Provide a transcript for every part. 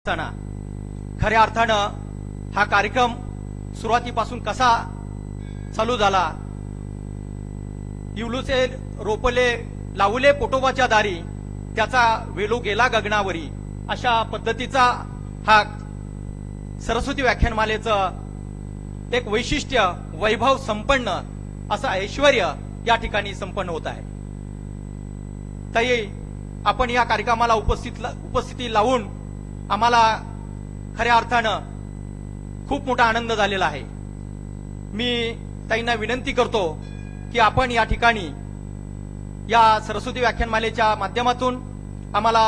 असताना खऱ्या अर्थानं हा कार्यक्रम सुरुवातीपासून कसा चालू झाला, इवलूचे रोपले लावले पोटोबाच्या दारी, त्याचा वेलू गेला गगनावरी, अशा पद्धतीचा हा सरस्वती व्याख्यानमालेचं एक वैशिष्ट्य, वैभव संपन्न असं ऐश्वर या ठिकाणी संपन्न होत आहे. ताई, आपण या कार्यक्रमाला उपस्थिती लावून आम्हाला खऱ्या अर्थानं खूप मोठा आनंद झालेला आहे. मी ताईंना विनंती करतो की आपण या ठिकाणी या सरस्वती व्याख्यानमालेच्या माध्यमातून आम्हाला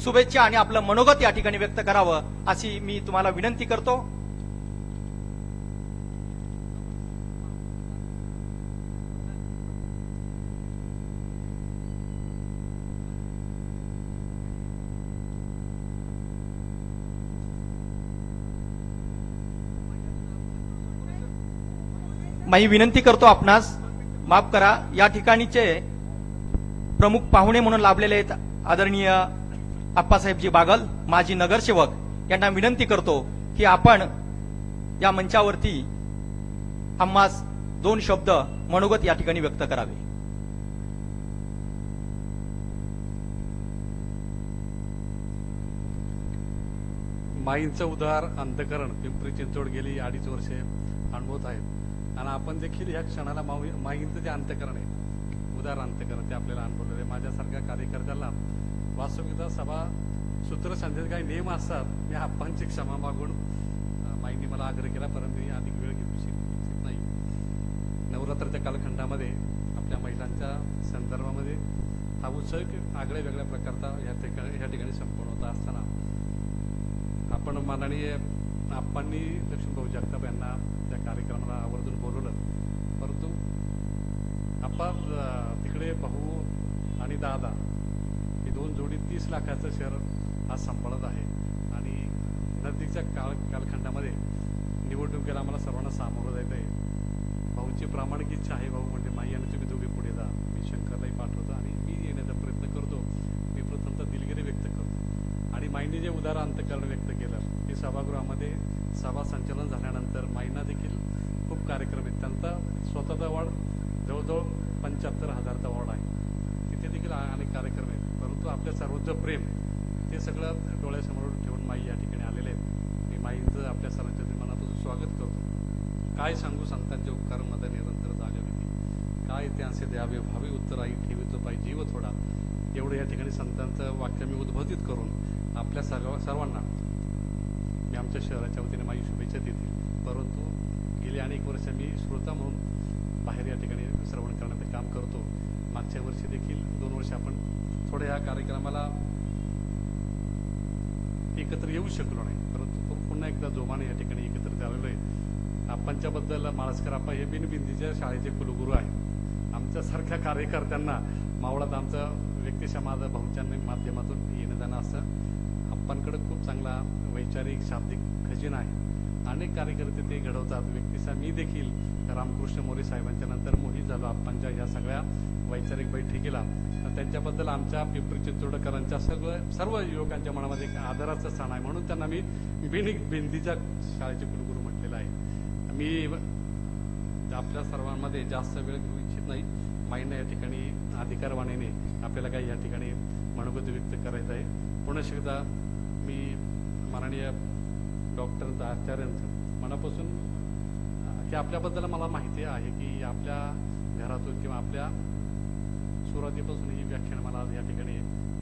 शुभेच्छा आणि आपलं मनोगत या ठिकाणी व्यक्त करावं, अशी मी तुम्हाला विनंती करतो. मी विनंती करतो आपणास माफ करा, या ठिकाणीचे प्रमुख पाहुणे म्हणून लाभलेले आहेत आदरणीय आप्पासाहेबजी बागल, माजी नगरसेवक, यांना विनंती करतो की आपण या मंचावरती आम्हास दोन शब्द मनोगत या ठिकाणी व्यक्त करावे. माईंचं उदार अंतकरण पिंपरी चिंचवड गेली 2.5 वर्षे अनुभवत आहेत आणि आपण देखील ह्या क्षणाला माईंचं जे अंतकरण आहे, उदार अंतकरण, ते आपल्याला अनुभवलेलं आहे. माझ्यासारख्या कार्यकर्त्याला वास्तविकता सभा सूत्र संध्यात काही नियम असतात. मी आप्पांची क्षमा मागून माईंनी मला आग्रह केला, परंतु मी अधिक वेळ घेऊ इच्छित नाही. नवरात्राच्या कालखंडामध्ये आपल्या महिलांच्या संदर्भामध्ये हा उत्सव आगळ्या वेगळ्या प्रकारचा ह्या ठिकाणी संपन्न होता असताना आपण माननीय आप्पांनी लक्ष्मणभाऊ जगताप यांना त्या कार्यक्रमाला आवर्जून बोलवलं, परंतु आप्पा तिकडे भाऊ आणि दादा ही दोन जोडी 30 लाखाचं शेअर आज सांभाळत आहे आणि नजदीकच्या कालखंडामध्ये निवडणुकीला आम्हाला सर्वांना सामोरं जायचं आहे. भाऊची प्रामाणिक इच्छा आहे. भाऊ म्हणजे माई आणि तुम्ही दोघे पुढे जा, मी शंकरलाही पाठवतो आणि मी येण्याचा प्रयत्न करतो. मी प्रथमतः दिलगिरी व्यक्त करतो आणि माईंनी जे उदार अंतकरण व्यक्त केलं ते सभागृहामध्ये सभा संचलन झाल्यानंतर माईंना देखील खूप कार्यक्रम आहेत. त्यांचा स्वतःचा वॉर्ड जवळजवळ 75,000चा वॉर्ड आहे, तिथे देखील अनेक कार्यक्रम आहेत. परंतु आपल्या सर्वोच्च प्रेम ते सगळं डोळ्यासमोर ठेवून माई या ठिकाणी आलेले आहेत. मी माईंचं आपल्या सर्वांच्या मनापासून स्वागत करतो. काय सांगू संतांच्या उपकारांमध्ये निरंतर जागा होती, काय त्यांचे द्यावे भावी उत्तराई ठेवितो पाहिजे जीव थोडा, एवढं या ठिकाणी संतांचं वाक्य मी उद्बोधित करून आपल्या सर्वांना मी आमच्या शहराच्या वतीने माझी शुभेच्छा देते. परंतु गेली अनेक वर्ष मी श्रोता म्हणून बाहेर या ठिकाणी श्रवण करण्याचं काम करतो. मागच्या वर्षी देखील 2 वर्ष आपण थोड्या या कार्यक्रमाला एकत्र येऊ शकलो नाही, परंतु पुन्हा एकदा जोमाने या ठिकाणी एकत्रित आलेलो आहे. आप्पांच्याबद्दल माळसकर आप्पा हे बिनबिंदीच्या शाळेचे कुलगुरू आहेत. आमच्यासारख्या कार्यकर्त्यांना मावळात आमचा व्यक्ती समाज भाऊच्या माध्यमातून येणं जाणं असं आप्पांकडे खूप चांगला वैचारिक शाब्दिक खजिना आहे. अनेक कार्यकर्ते ते घडवतात. व्यक्तीचा मी देखील रामकृष्ण मोरे साहेबांच्या नंतर मोहित झालो आप्पांच्या या सगळ्या वैचारिक बैठकीला. त्यांच्याबद्दल आमच्या पिंपरी चिंचवडकरांच्या सर्व युवकांच्या मनामध्ये एक आदराचं स्थान आहे, म्हणून त्यांना मी बिंदीच्या शाळेचे कुलगुरू म्हटलेलं आहे. मी आपल्या सर्वांमध्ये जास्त वेळ घेऊ इच्छित नाही. माईंना या ठिकाणी अधिकारवाणीने आपल्याला काही या ठिकाणी मनोगत व्यक्त करायचं आहे. पुन्हा एकदा मी माननीय डॉक्टर आचार्यांचं मनापासून की आपल्याबद्दल मला माहिती आहे की आपल्या घरातून किंवा आपल्या सुरुवातीपासून ही व्याख्यान मला या ठिकाणी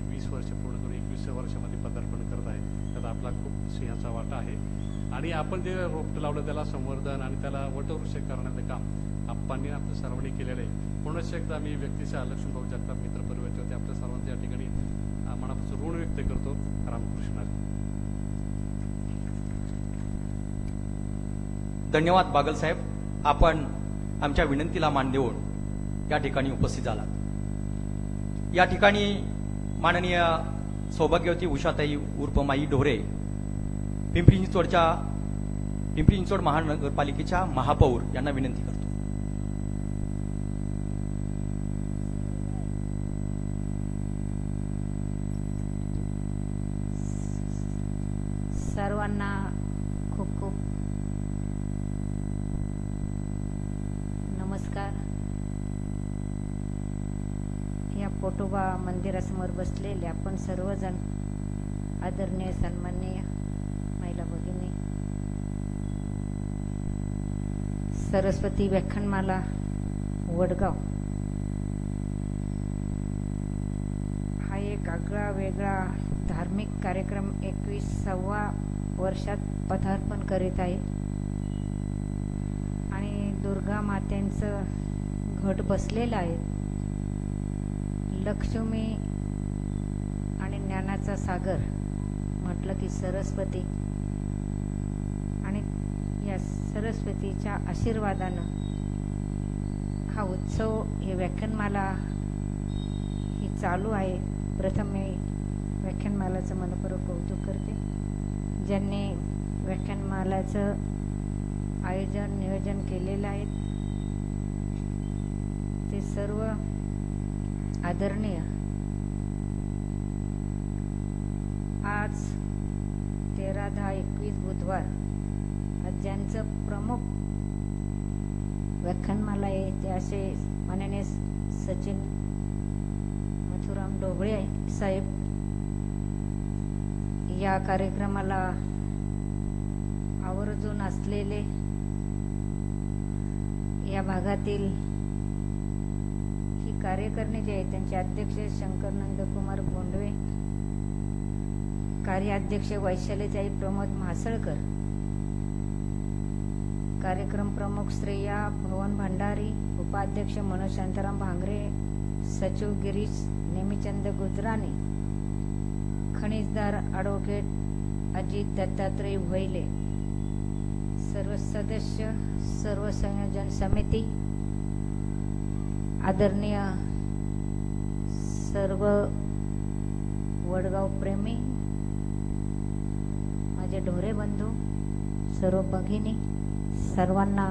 20 वर्ष पूर्ण करून 21व्या वर्षामध्ये पदार्पण करत आहे. त्यात आपला खूप सिंहाचा वाटा आहे आणि आपण जे रोपटं लावलं त्याला संवर्धन आणि त्याला वटवृक्ष करण्याचं काम आप्पांनी आपल्या सर्वांनी केलेलं आहे. पुन्हा एकदा मी व्यक्तीच्या लक्ष्मणभाऊ जगताप मित्र परिवाराच्या वतीने आपल्या सर्वांच्या या ठिकाणी मनापासून ऋण व्यक्त करतो. रामकृष्ण. धन्यवाद बागल साहेब, आपण आमच्या विनंतीला मान देऊन या ठिकाणी उपस्थित झालात. या ठिकाणी माननीय सौभाग्यवती उषाताई उर्फ माई ढोरे, पिंपरी चिंचवड महानगरपालिकेच्या महापौर, यांना विनंती करतो. सर्वांना खूप खूप नमस्कार. या पोटोबा मंदिरासमोर बसलेले आपण सर्वजण, आदरणीय सन्माननीय महिला भगिनी, सरस्वती व्याख्यानमाला वडगाव हा एक आगळा वेगळा धार्मिक कार्यक्रम 21व्या वर्षात पदार्पण करीत आहे आणि दुर्गा मातेंचं घट बसलेलं आहे. लक्ष्मी आणि ज्ञानाचा सागर म्हटलं की सरस्वती, आणि या सरस्वतीच्या आशीर्वादानं हा उत्सव, हे व्याख्यानमाला ही चालू आहे. प्रथम मी व्याख्यानमालाचं मनपूर्वक कौतुक करते. ज्यांनी व्याख्यानमालाचं आयोजन नियोजन केलेलं आहे ते सर्व आदरणीय. आज 13/10/21 बुधवार आज ज्यांचं प्रमुख व्याख्यानमाला आहे ते असे माननीय सचिन मथुराम ढोबळे साहेब. या कार्यक्रमाला आवर्जून असलेले या भागातील ही कार्यकारिणी जे आहे त्यांचे अध्यक्ष शंकर नंदकुमार भोंडवे, कार्याध्यक्ष वैशालीताई प्रमोद म्हासळकर, कार्यक्रम प्रमुख श्रेया भवन भंडारी, उपाध्यक्ष मनोज शांताराम भांगरे, सचिव गिरीश नेमिचंद गुजराणी, खनिजदार ॲडव्होकेट अजित दत्तात्रय भोईले, सर्व सदस्य, सर्व संयोजन समिती, आदरणीय सर्व वडगाव प्रेमी, माझे ढोरे बंधू, सर्व भगिनी, सर्वांना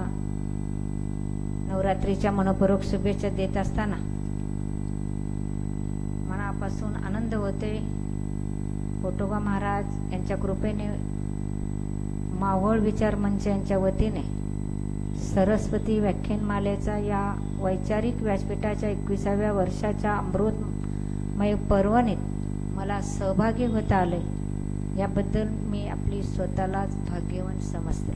नवरात्रीच्या मनपूर्वक शुभेच्छा देत असताना मनापासून आनंद होते. पोटोबा महाराज यांच्या कृपेने मावळ विचार मंच यांच्या वतीने सरस्वती व्याख्यानमालेचा या वैचारिक व्यासपीठाच्या 21व्या वर्षाच्या अमृतमय पर्वणीत मला सहभागी होता आले, याबद्दल मी आपली स्वतःलाच भाग्यवान समजते.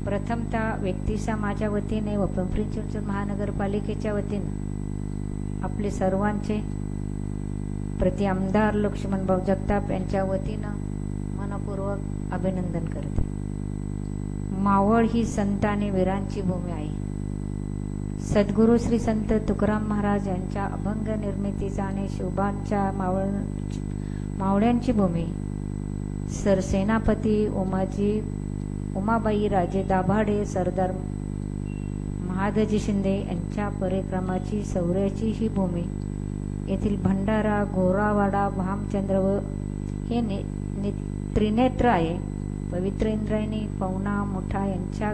प्रथमतः व्यक्ती समाजाच्या वतीने व पिंपरी चिंचवड महानगरपालिकेच्या वतीने आपले सर्वांचे प्रति आमदार लक्ष्मणभाऊ जगताप यांच्या वतीनं मनपूर्वक अभिनंदन करते. मावळ ही संत आणि वीरांची भूमी आहे. सद्गुरू श्री संत तुकाराम महाराज यांच्या अभंग निर्मितीचा आणि शुभांच्या मावळ्यांची भूमी. सरसेनापती उमाबाई राजे दाभाडे, सरदार महादजी शिंदे यांच्या परिक्रमाची शौर्याची ही भूमी. येथील भंडारा, गोरावाडा, भामचंद्र व हे त्रिनेत्र आहे. पवित्र इंद्रायणी, पवना, मुठा यांच्या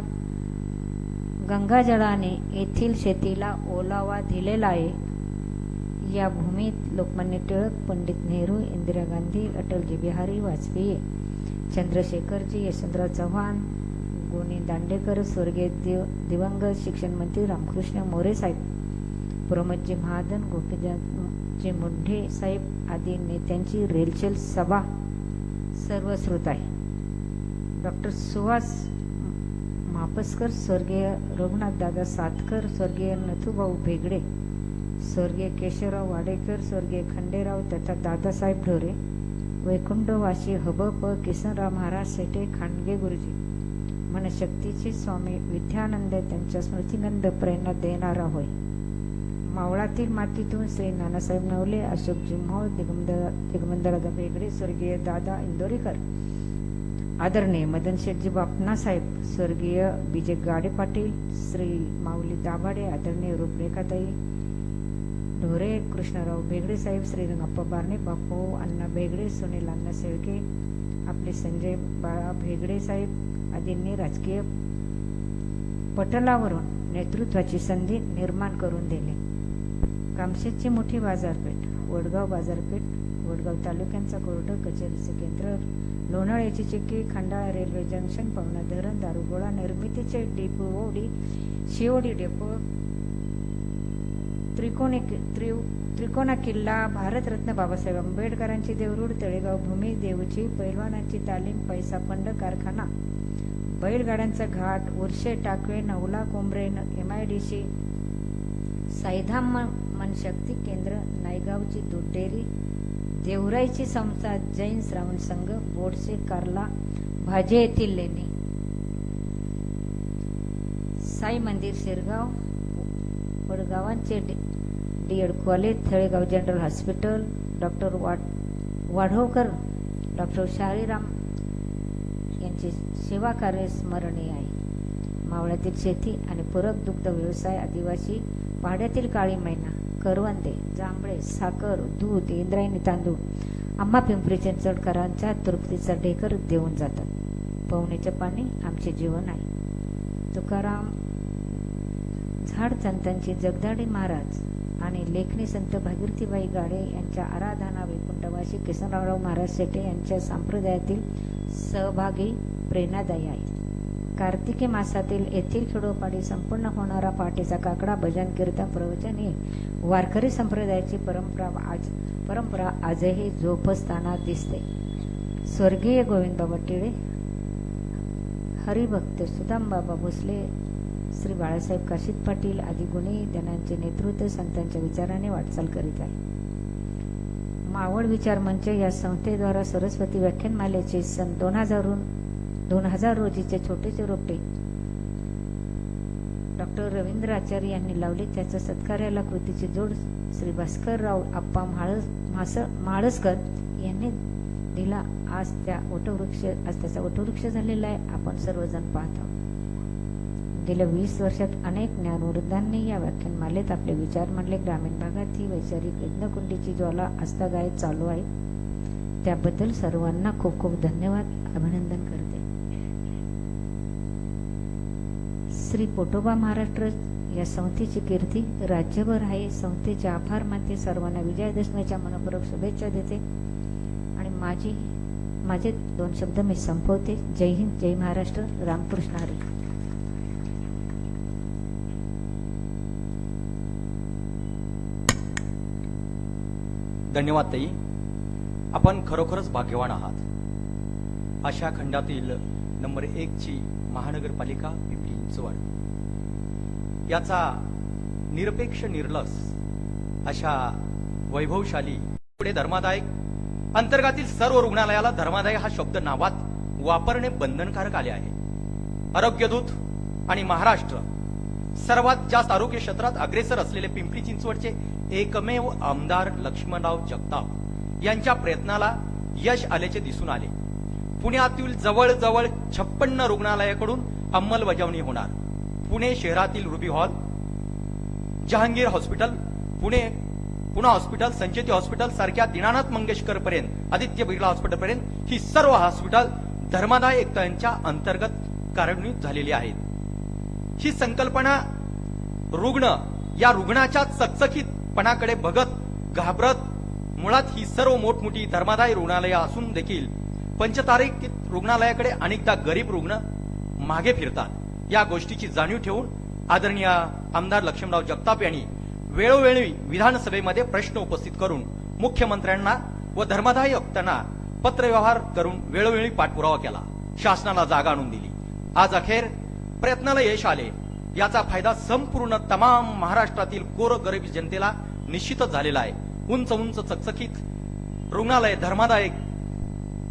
गंगाजळाने येथील शेतीला ओलावा दिलेला आहे. या भूमीत लोकमान्य टिळक, पंडित नेहरू, इंदिरा गांधी, अटलजी बिहारी वाजपेयी, चंद्रशेखरजी, यशवंतराव चव्हाण, गोनी दांडेकर, स्वर्गीय दिवंगत शिक्षण मंत्री रामकृष्ण मोरे साहेब, प्रमोदजी महाजन, गोपीजी मुंढे साहेब आदी नेत्यांची रेलचेल सभा सर्व श्रोत आहे. डॉक्टर सुहास मापसकर, स्वर्गीय रघुनाथदादा सातकर, स्वर्गीय नथुभाऊ भेगडे, स्वर्गीय केशवराव वाडेकर, स्वर्गीय खंडेराव तथा दादासाहेब ढोरे, वैकुंठवासी हबप किसनराव महाराज सेठे, खांडगे गुरुजी, मनशक्तीचे स्वामी विद्यानंद त्यांच्या स्मृतिनंद प्रेरणा देणारा होय. मावळातील मातीतून श्री नानासाहेब नवले, अशोकजी मोहोळ, दिगंबरदादा भेगडे, स्वर्गीय दादा इंदोरीकर, आदरणीय मदन शेठजी बापनासाहेब, स्वर्गीय विजय गाडे पाटील, श्री माऊली दाभाडे, आदरणीय रूपरेखाताई ढोरे, कृष्णराव भेगडे साहेब, श्रीरंगप्पा बारणे, बापू अण्णा भेगडे, सुनील अण्णा शेळके, आपले संजय बाळा भेगडे साहेब आदींनी राजकीय पटलावरून नेतृत्वाची संधी निर्माण करून दिली. कामशेतची मोठी बाजारपेठ, वडगाव बाजारपेठ, वडगाव तालुक्यांचा कोर्ट कचेरीचे केंद्र, लोणाळ्याची चिक्की, खंडाळा रेल्वे जंक्शन, पवना धरण, दारुगोळा निर्मितीचे डेपोडी, शिवोडी डेपो, त्रिकोणा किल्ला, भारतरत्न बाबासाहेब आंबेडकरांची देवरूड, तळेगाव भूमी, देऊची, पैलवानांची तालीम, पैसा फंड कारखाना, बैलगाड्यांचा घाट, उर्शे, टाकवे, नवला, कोंबरे, MIDC, साईधाम मनशक्ती केंद्र, नायगावची दूध डेअरी, देवराईची संस्था, जैन श्रावण संघ, बोडसे, कार्ला, भाजे येथील लेणी, साई मंदिर शिरगाव, वडगावांचे DED college, Talegaon general hospital, doctor Wadhavkar, doctor Shaliram यांचे सेवा कार्य स्मरणीय आहे. मावळ्यातील शेती आणि पूरक दुग्ध व्यवसाय, आदिवासी पाड्यातील काळी मैना, करवंदे, जांभळे, साखर, दूध, इंद्रायणी तांदूळ आम्हा पिंपरी चिंचवडकरांच्या तृप्तीचा ढेकर देऊन जातात. पवनेचे पाणी आमचे जीवन आहे. तुकाराम झाडचंतांची जगदाडे महाराज आणि लेखनी संत भागीरथीबाई गाडे यांच्या आराधना वैकुंठवासी किसनराव महाराज शेटे यांच्या संप्रदायातील सहभागी प्रेरणादायी आहे. कार्तिकी मासातील येथील खेडोपाडी संपूर्ण होणारा पहाटेचा काकडा, भजन, कीर्तन, प्रवचन ही वारकरी संप्रदायाची परंपरा आजही जोपासताना दिसते. स्वर्गीय गोविंदबाबा टिळे, हरिभक्त सुदामबाबा भोसले, श्री बाळासाहेब काशीद पाटील आदी गुणी जनांचे नेतृत्व संतांच्या विचाराने वाटचाल करीत आहे. मावळ विचार मंच या संस्थेद्वारा सरस्वती व्याख्यानमालेचे सन 2000 रोजीचे छोटेसे रोपटे डॉक्टर रवींद्र आचार्य यांनी लावले. त्याच्या सत्कार्याला कृतीची जोड श्री भास्करराव आप्पा म्हाळसकर यांनी दिला. आज त्याचा वटवृक्ष झालेला आहे. आपण सर्वजण पाहत आहोत. गेल्या 20 वर्षात अनेक ज्ञानवृद्धांनी या व्याख्यानमालेत आपले विचार मांडले. ग्रामीण भागात ही वैचारिक यज्ञकुंडीची ज्वाला आस्थागायत चालू आहे. त्याबद्दल सर्वांना खूप खूप धन्यवाद, अभिनंदन करते. श्री पोटोबा महाराष्ट्र या संस्थेची कीर्ती राज्यभर आहे. संस्थेचे आभार मानते. सर्वांना विजयादशमीच्या मनपूर्वक शुभेच्छा देते आणि माझे 2 शब्द मी संपवते. जय हिंद, जय महाराष्ट्र, रामकृष्ण हरी. धन्यवाद ताई. आपण खरोखरच भाग्यवान आहात. अशा खंडातील नंबर 1 ची महानगरपालिका पिंपरी चिंचवड याचा निरपेक्ष निर्लस अशा वैभवशाली पुढे धर्मादायक अंतर्गातील सर्व रुग्णालयाला धर्मादाय हा शब्द नावात वापरणे बंधनकारक आले आहे. आरोग्यदूत आणि महाराष्ट्र सर्वात जास्त आरोग्य क्षेत्रात अग्रेसर असलेले पिंपरी चिंचवडचे एकमेव आमदार लक्ष्मणराव जगताप यांच्या प्रयत्नाला यश आल्याचे दिसून आले. पुण्यातील जवळजवळ 56 रुग्णालयाकडून अंमलबजावणी होणार. पुणे शहरातील Ruby Hall, Jehangir hospital, Poona hospital, Sancheti hospital सारख्या दीनानाथ मंगेशकर पर्यंत, आदित्य बिर्ला हॉस्पिटल पर्यंत ही सर्व हॉस्पिटल धर्मादाय एकतांच्या अंतर्गत कार्यान्वित झालेली आहेत. ही संकल्पना या रुग्णाच्या चकचकीतपणाकडे बघत घाबरत, मुळात ही सर्व मोठमोठी धर्मादाय रुग्णालये असून देखील पंचतारांकित रुग्णालयाकडे अनेकदा गरीब रुग्ण मागे फिरतात. या गोष्टीची जाणीव ठेवून आदरणीय आमदार लक्ष्मणराव जगताप यांनी वेळोवेळी विधानसभेमध्ये प्रश्न उपस्थित करून मुख्यमंत्र्यांना व धर्मादाय आयुक्तांना पत्रव्यवहार करून वेळोवेळी पाठपुरावा केला. शासनाला जागा आणून दिली. आज अखेर प्रयत्नाला यश आले. याचा फायदा संपूर्ण तमाम महाराष्ट्रातील गोरगरीब जनतेला निश्चितच झालेला आहे. उंच उंच चकचकीत रुग्णालय धर्मादायक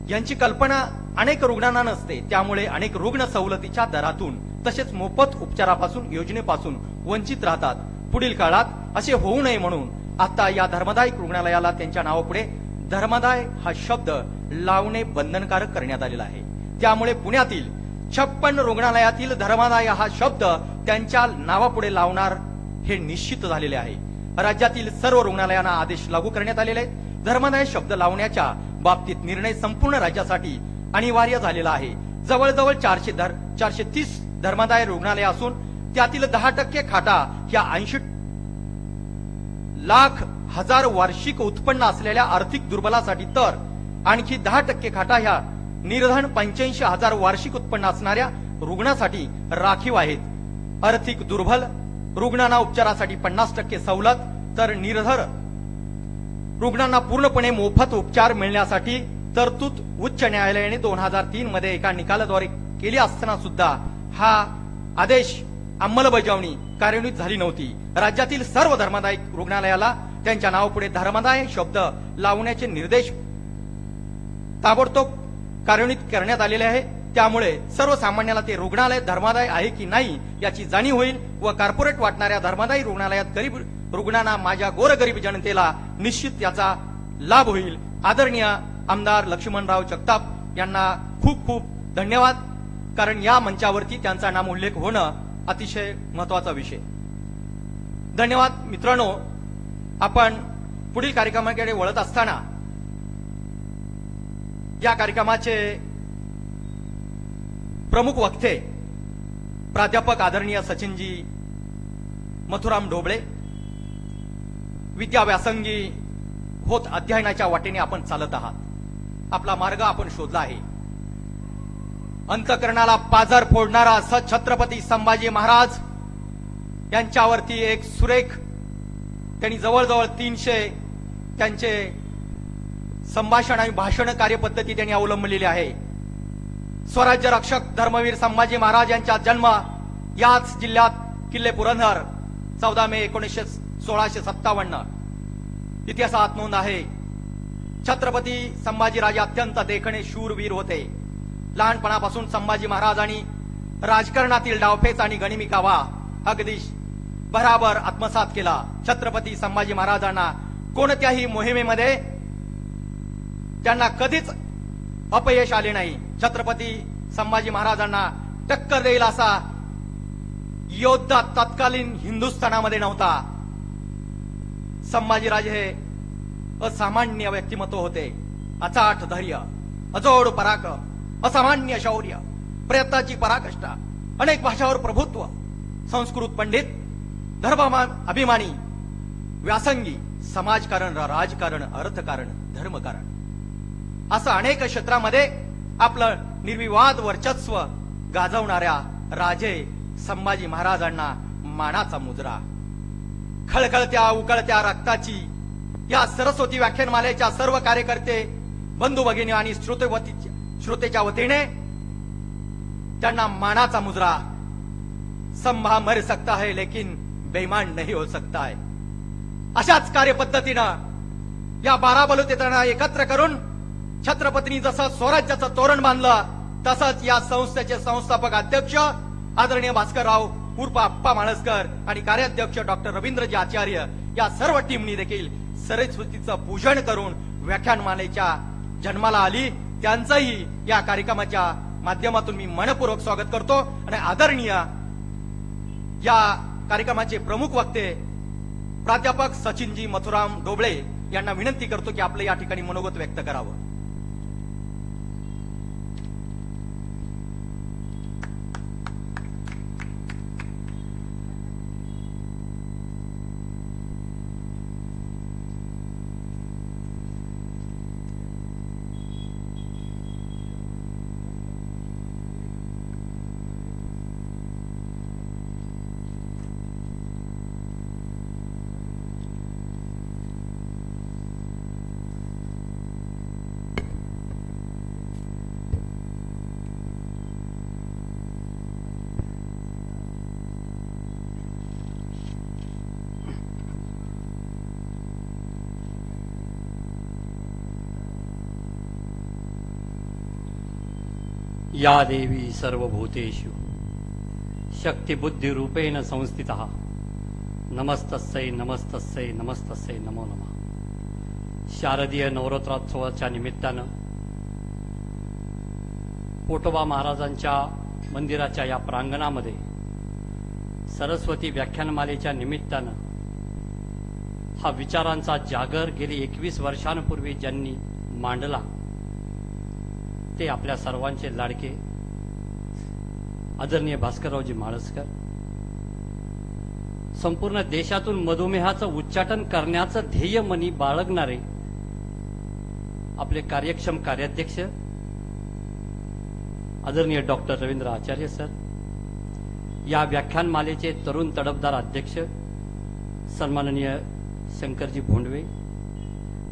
यांची कल्पना अनेक रुग्णांना नसते. त्यामुळे अनेक रुग्ण सवलतीच्या दरातून तसेच मोफत उपचारापासून योजनेपासून वंचित राहतात. पुढील काळात असे होऊ नये म्हणून आता या धर्मादायक रुग्णालयाला त्यांच्या नावापुढे धर्मादाय हा शब्द लावणे बंधनकारक करण्यात आलेला आहे. त्यामुळे पुण्यातील 56 रुग्णालयातील धर्मादाय हा शब्द त्यांच्या नावापुढे लावणार हे निश्चित झालेले आहे. राज्यातील सर्व रुग्णालयांना आदेश लागू करण्यात आलेले आहेत. धर्मादाय शब्द लावण्याच्या बाबतीत निर्णय संपूर्ण राज्यासाठी अनिवार्य झालेला आहे. जवळजवळ 430 धर्मादाय रुग्णालय असून त्यातील 10% खाटा ह्या 80 लाख हजार वार्षिक उत्पन्न असलेल्या आर्थिक दुर्बलासाठी, तर आणखी 10% खाटा ह्या निर्धन 85,000 वार्षिक उत्पन्न असणाऱ्या रुग्णासाठी राखीव आहेत. आर्थिक दुर्बल रुग्णांना उपचारासाठी 50% सवलत, तर निर्धर रुग्णांना पूर्णपणे मोफत उपचार मिळण्यासाठी तरतूद उच्च न्यायालयाने 2003 मध्ये एका निकालाद्वारे केली असताना सुद्धा हा आदेश अंमलबजावणी कार्यान्वित झाली नव्हती. राज्यातील सर्व धर्मादाय रुग्णालयाला त्यांच्या नावापुढे धर्मादाय शब्द लावण्याचे निर्देश ताबडतोब कार्यान्वित करण्यात आलेले आहे. त्यामुळे सर्वसामान्याला ते रुग्णालय धर्मादाय आहे की नाही याची जाणीव होईल व कॉर्पोरेट वाटणाऱ्या धर्मादायी रुग्णालयात गरीब रुग्णांना, माझ्या गोरगरीब जनतेला निश्चित याचा लाभ होईल. आदरणीय आमदार लक्ष्मणराव जगताप यांना खूप खूप धन्यवाद, कारण या मंचावरती त्यांचा नाम उल्लेख होणं अतिशय महत्वाचा विषय. धन्यवाद मित्रांनो. आपण पुढील कार्यक्रमाकडे वळत असताना या कार्यक्रमाचे प्रमुख वक्ते प्राध्यापक आदरणीय सचिनजी मथुराम ढोबळे, विद्याव्यासंगी होत अध्ययनाच्या वाटेने आपण चालत आहात. आपला मार्ग आपण शोधला आहे. अंतःकरणाला पाझर फोडणारा असं छत्रपती संभाजी महाराज यांच्यावरती एक सुरेख, त्यांनी जवळजवळ 300 त्यांचे संभाषण आणि भाषण कार्यपद्धती त्यांनी अवलंबलेली आहे. स्वराज्य रक्षक धर्मवीर संभाजी महाराज यांचा जन्म याच जिल्ह्यात किल्ले पुरंदर 14 मे 1657. इतिहासात नोंद आहे. छत्रपती संभाजीराजे अत्यंत देखणे शूरवीर होते. लहानपणापासून संभाजी महाराजांनी राजकारणातील डावपेच आणि गनिमी कावा अगदी बराबर आत्मसात केला. छत्रपती संभाजी महाराजांना कोणत्याही मोहिमेमध्ये त्यांना कधीच अपयश आले नाही. छत्रपती संभाजी महाराजांना टक्कर देईल असा योद्धा तत्कालीन हिंदुस्थानामध्ये नव्हता. संभाजीराजे हे असामान्य व्यक्तिमत्व होते. अचाट धैर्य, अजोड पराक्रम, असामान्य शौर्य, प्रयत्नाची पराकाष्ठा, अनेक भाषावर प्रभुत्व, संस्कृत पंडित, धर्म अभिमानी, व्यासंगी, समाजकारण, राजकारण, अर्थकारण, धर्मकारण असं अनेक क्षेत्रामध्ये आपलं निर्विवाद वर्चस्व गाजवणाऱ्या राजे संभाजी महाराजांना मानाचा मुजरा. खळखळत्या उकळत्या रक्ताची या सरस्वती व्याख्यानमालेच्या सर्व कार्यकर्ते, बंधू भगिनी आणि श्रोतेच्या वतीने त्यांना मानाचा मुजरा. संभा मर सकता है लेकिन बेईमान नहीं हो सकता है. अशाच कार्यपद्धतीनं या 12 बलुतेदारांना एकत्र करून छत्रपतींनी जसं स्वराज्याचं तोरण बांधलं, तसंच या संस्थेचे संस्थापक अध्यक्ष आदरणीय भास्करराव उर्फ आप्पा माळसकर आणि कार्याध्यक्ष डॉक्टर रवींद्रजी आचार्य या सर्व टीमनी देखील सरस्वतीचं पूजन करून व्याख्यानमालेच्या जन्माला आली. त्यांचंही या कार्यक्रमाच्या माध्यमातून मी मनपूर्वक स्वागत करतो. आणि आदरणीय या कार्यक्रमाचे प्रमुख वक्ते प्राध्यापक सचिनजी मथुराम ढोबळे यांना विनंती करतो की आपलं या ठिकाणी मनोगत व्यक्त करावं. या देवी सर्वभूतेषु शक्तिबुद्धिरूपेण संस्थितः नमस्तस्यै नमस्तस्यै नमस्तस्यै नमो नमः. शारदीय नवरात्रोत्सवाच्या निमित्तानं पोटोबा महाराजांच्या मंदिराच्या या प्रांगणामध्ये सरस्वती व्याख्यानमालेच्या निमित्तानं हा विचारांचा जागर गेली 21 वर्षांपूर्वी ज्यांनी मांडला ते आपल्या सर्वांचे लाडके आदरणीय भास्कररावजी माळसकर, संपूर्ण देशातून मधुमेहाचं उच्चाटन करण्याचं ध्येयमनी बाळगणारे आपले कार्यक्षम कार्याध्यक्ष आदरणीय डॉक्टर रवींद्र आचार्य सर, या व्याख्यानमालेचे तरुण तडफदार अध्यक्ष सन्माननीय शंकरजी भोंडवे,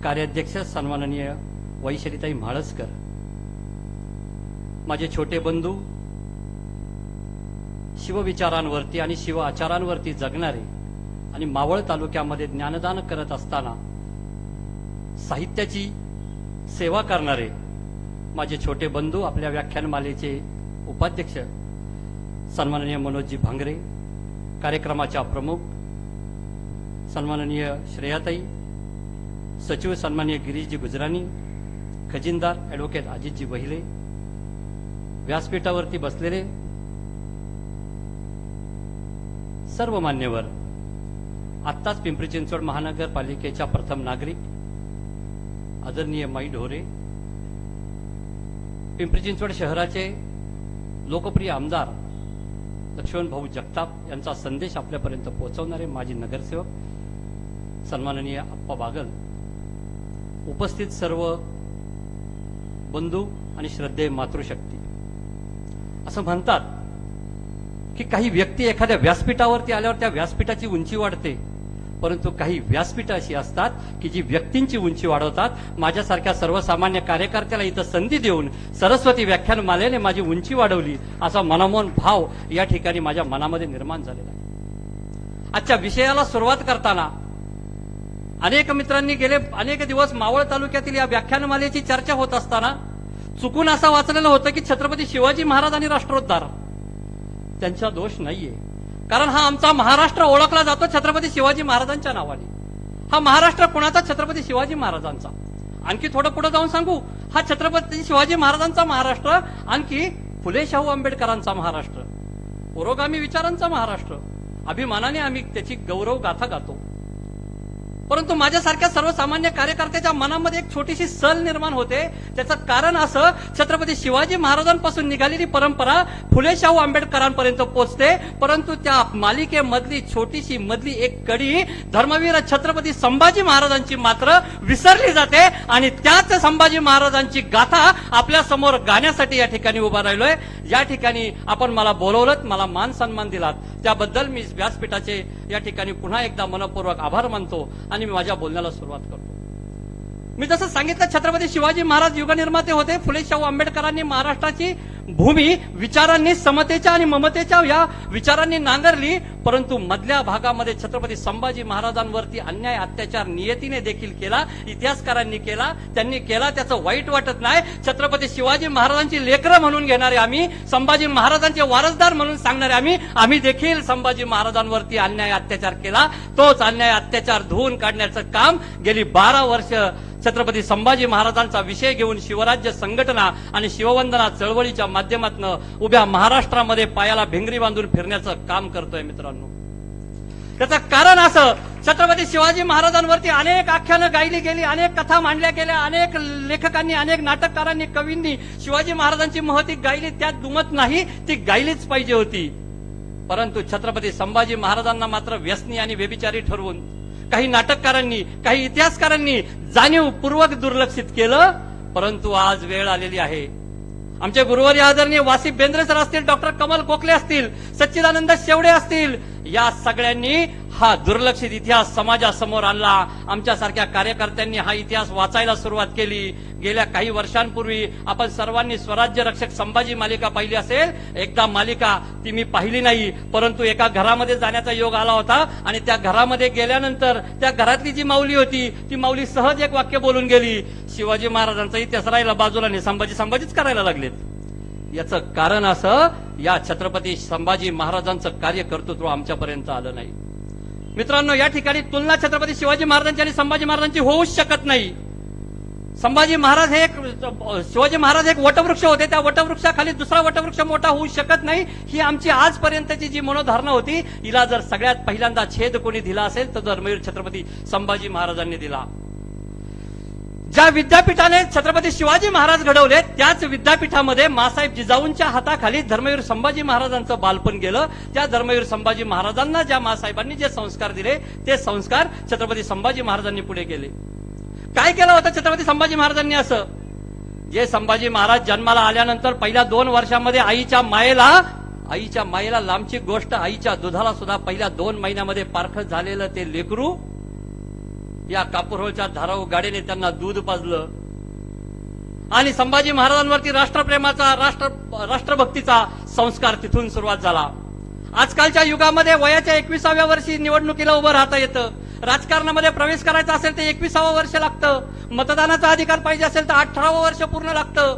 कार्याध्यक्ष सन्माननीय वैशालीताई म्हाळसकर, माझे छोटे बंधू, शिवविचारांवरती आणि शिव आचारांवरती जगणारे आणि मावळ तालुक्यामध्ये ज्ञानदान करत असताना साहित्याची सेवा करणारे माझे छोटे बंधू, आपल्या व्याख्यानमालेचे उपाध्यक्ष सन्माननीय मनोजजी भांगरे, कार्यक्रमाच्या प्रमुख सन्माननीय श्रेयाताई, सचिव सन्माननीय गिरीशजी गुजरानी, खजिनदार ॲडव्होकेट अजितजी वहिले, व्यासपीठावरती बसलेले सर्व मान्यवर, आत्ताच पिंपरी चिंचवड महानगरपालिकेच्या प्रथम नागरिक आदरणीय माई ढोरे, पिंपरी चिंचवड शहराचे लोकप्रिय आमदार लक्ष्मण भाऊ जगताप यांचा संदेश आपल्यापर्यंत पोहोचवणारे माजी नगरसेवक सन्माननीय अप्पा बागल, उपस्थित सर्व बंधू आणि श्रद्धेय मातृशक्ती. असं म्हणतात की काही व्यक्ती एखाद्या व्यासपीठावरती आल्यावर त्या व्यासपीठाची उंची वाढते, परंतु काही व्यासपीठ अशी असतात की जी व्यक्तींची उंची वाढवतात. माझ्यासारख्या सर्वसामान्य कार्यकर्त्याला इथं संधी देऊन सरस्वती व्याख्यानमालेने माझी उंची वाढवली, असा मनमोहन भाव या ठिकाणी माझ्या मनामध्ये निर्माण झालेला आहे. आजच्या विषयाला सुरुवात करताना अनेक मित्रांनी गेले अनेक दिवस मावळ तालुक्यातील या व्याख्यानमालेची चर्चा होत असताना चुकून असं वाचलेलं होतं की छत्रपती शिवाजी महाराज आणि राष्ट्रोद्धार. त्यांचा दोष नाहीये, कारण हा आमचा महाराष्ट्र ओळखला जातो छत्रपती शिवाजी महाराजांच्या नावाने. हा महाराष्ट्र कुणाचा? छत्रपती शिवाजी महाराजांचा. आणखी थोडं पुढे जाऊन सांगू, हा छत्रपती शिवाजी महाराजांचा महाराष्ट्र, आणखी फुले शाहू आंबेडकरांचा महाराष्ट्र, पुरोगामी विचारांचा महाराष्ट्र. अभिमानाने आम्ही त्याची गौरव गाथा गातो. परंतु माझ्यासारख्या सर्वसामान्य कार्यकर्त्याच्या मनामध्ये एक छोटीशी सल निर्माण होते. त्याचं कारण असं, छत्रपती शिवाजी महाराजांपासून निघालेली परंपरा फुले शाहू आंबेडकरांपर्यंत पोहोचते, परंतु त्या मालिकेमधली छोटीशी मधली एक कडी धर्मवीर छत्रपती संभाजी महाराजांची मात्र विसरली जाते. आणि त्याच संभाजी महाराजांची गाथा आपल्या समोर गाण्यासाठी या ठिकाणी उभा राहिलोय. या ठिकाणी आपण मला बोलवलं, मला मान सन्मान दिलात, त्याबद्दल मी व्यासपीठाचे या ठिकाणी पुन्हा एकदा मनपूर्वक आभार मानतो आणि मी माझ्या बोलण्याला सुरुवात करतो. मी जसं सांगितलं, छत्रपती शिवाजी महाराज युगनिर्माते होते. फुले शाहू आंबेडकरांनी महाराष्ट्राची भूमी विचारांनी, समतेच्या आणि ममतेच्या या विचारांनी नांगरली, परंतु मधल्या भागामध्ये छत्रपती संभाजी महाराजांवरती अन्याय अत्याचार नियतीने देखील केला, इतिहासकारांनी केला, त्यांनी केला, त्याचं वाईट वाटत नाही. छत्रपती शिवाजी महाराजांची लेकरं म्हणून घेणारे आम्ही, संभाजी महाराजांचे वारसदार म्हणून सांगणारे आम्ही देखील संभाजी महाराजांवरती अन्याय अत्याचार केला. तोच अन्याय अत्याचार धुवून काढण्याचं काम गेली 12 वर्ष छत्रपती संभाजी महाराजांचा विषय घेऊन शिवराज्य संघटना आणि शिववंदना चळवळीच्या माध्यमातून उभ्या महाराष्ट्रामध्ये पायाला भिंगरी बांधून फिरण्याचं काम करतोय. मित्रांनो, त्याचं कारण असं, छत्रपती शिवाजी महाराजांवरती अनेक आख्यानं गायली गेली, अनेक कथा मांडल्या गेल्या, अनेक लेखकांनी, अनेक नाटककारांनी, कवींनी शिवाजी महाराजांची महती गायली. त्यात दुमत नाही, ती गायलीच पाहिजे होती. परंतु छत्रपती संभाजी महाराजांना मात्र व्यसनी आणि व्यभिचारी ठरवून काही नाटककारांनी, काही इतिहासकारांनी जाणीवपूर्वक दुर्लक्षित केलं. परंतु आज वेळ आलेली आहे. आमचे गुरुवर्य आदरणीय वासिफ बेंद्रे सर असतील, डॉक्टर कमल गोखले असतील, सच्चिदानंद शेवडे असतील, या सगळ्यांनी हा दुर्लक्षित इतिहास समाजासमोर आणला. आमच्यासारख्या कार्यकर्त्यांनी हा इतिहास वाचायला सुरुवात केली. गेल्या काही वर्षांपूर्वी आपण सर्वांनी स्वराज्य रक्षक संभाजी मालिका पाहिली असेल. एकदा मालिका ती मी पाहिली नाही, परंतु एका घरामध्ये जाण्याचा योग आला होता आणि त्या घरामध्ये गेल्यानंतर त्या घरातली जी माऊली होती, ती माऊली सहज एक वाक्य बोलून गेली, शिवाजी महाराजांचा इतिहास राहिला बाजूला नाही, संभाजीच करायला लागलेत. याचं कारण असं, या छत्रपती संभाजी महाराजांचं कार्यकर्तृत्व आमच्यापर्यंत आलं नाही. मित्रांनो, या ठिकाणी तुलना छत्रपती शिवाजी महाराजांची आणि संभाजी महाराजांची होऊच शकत नाही. संभाजी महाराज हे शिवाजी महाराज एक वटवृक्ष होते, त्या वटवृक्षाखाली दुसरा वटवृक्ष मोठा होऊ शकत नाही, ही आमची आजपर्यंतची जी मनोधारणा होती. हिला जर सगळ्यात पहिल्यांदा छेद कोणी दिला असेल तर धर्मवीर छत्रपती संभाजी महाराजांनी दिला. ज्या विद्यापीठाने छत्रपती शिवाजी महाराज घडवले, त्याच विद्यापीठामध्ये मासाहेब जिजाऊंच्या हाताखाली धर्मवीर संभाजी महाराजांचं बालपण गेलं. त्या धर्मवीर संभाजी महाराजांना ज्या मासाहेबांनी जे संस्कार दिले, ते संस्कार छत्रपती संभाजी महाराजांनी पुढे केले. काय केलं होतं छत्रपती संभाजी महाराजांनी? असं जे संभाजी महाराज जन्माला आल्यानंतर पहिल्या 2 वर्षामध्ये आईच्या मायेला लांबची गोष्ट, आईच्या दुधाला सुद्धा पहिल्या 2 महिन्यामध्ये पारखं झालेलं ते लेकरू या कापूरहोळच्या धाराऊ गाडीने त्यांना दूध पाजलं आणि संभाजी महाराजांवरती राष्ट्रप्रेमाचा राष्ट्रभक्तीचा संस्कार तिथून सुरुवात झाला. आजकालच्या युगामध्ये वयाच्या 21व्या वर्षी निवडणुकीला उभं राहता येतं. राजकारणामध्ये प्रवेश करायचा असेल तर 21वं वर्ष लागतं. मतदानाचा अधिकार पाहिजे असेल तर 18वं वर्ष पूर्ण लागतं.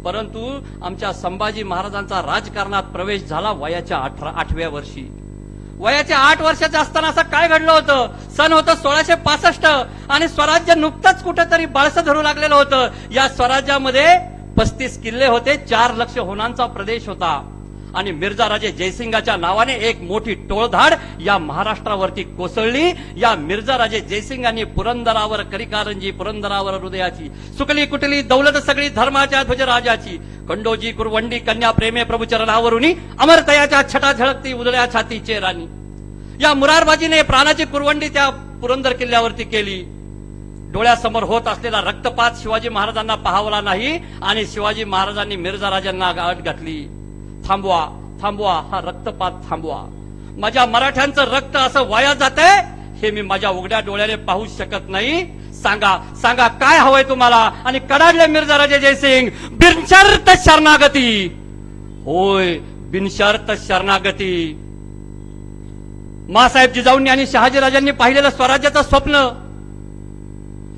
परंतु आमच्या संभाजी महाराजांचा राजकारणात प्रवेश झाला वयाच्या 8व्या वर्षी. वयाच्या 8 वर्षाचं असताना असं काय घडलं होतं? सन होतं 1665 आणि स्वराज्य नुकतंच कुठेतरी बाळसं धरू लागलेलं होतं. या स्वराज्यामध्ये 35 किल्ले होते, 4 लक्ष होणांचा प्रदेश होता आणि मिर्झा राजे जयसिंगाच्या नावाने एक मोठी टोळधाड या महाराष्ट्रावरती कोसळली. या मिर्झा राजे जयसिंगांनी पुरंदरावर करिकारंजी, पुरंदरावर हृदयाची, सुकली कुटली दौलत सगळी धर्माच्या ध्वजराजाची, खंडोजी कुरवंडी कन्या प्रेमे प्रभू चरणावरुनी, अमरतयाच्या छटा झळकती उदळ्या छातीचे राणी. या मुरारबाजीने प्राणाची कुरवंडी त्या पुरंदर किल्ल्यावरती केली. डोळ्यासमोर होत असलेला रक्तपात शिवाजी महाराजांना पाहावला नाही आणि शिवाजी महाराजांनी मिर्झा राजांना अट घातली. थांबवा, थांबवा, हा रक्तपात थांबवा. माझ्या मराठ्यांचं रक्त असं वाया जातंय हे मी माझ्या उघड्या डोळ्याने पाहू शकत नाही. सांगा, सांगा काय हवंय तुम्हाला? आणि कडाडले मिर्झा राजे जयसिंग, बिनशर्त शरणागती. होय, बिनशर्त शरणागती. मासाहेब जिजाऊंनी आणि शहाजीराजांनी पाहिलेलं स्वराज्याचं स्वप्न,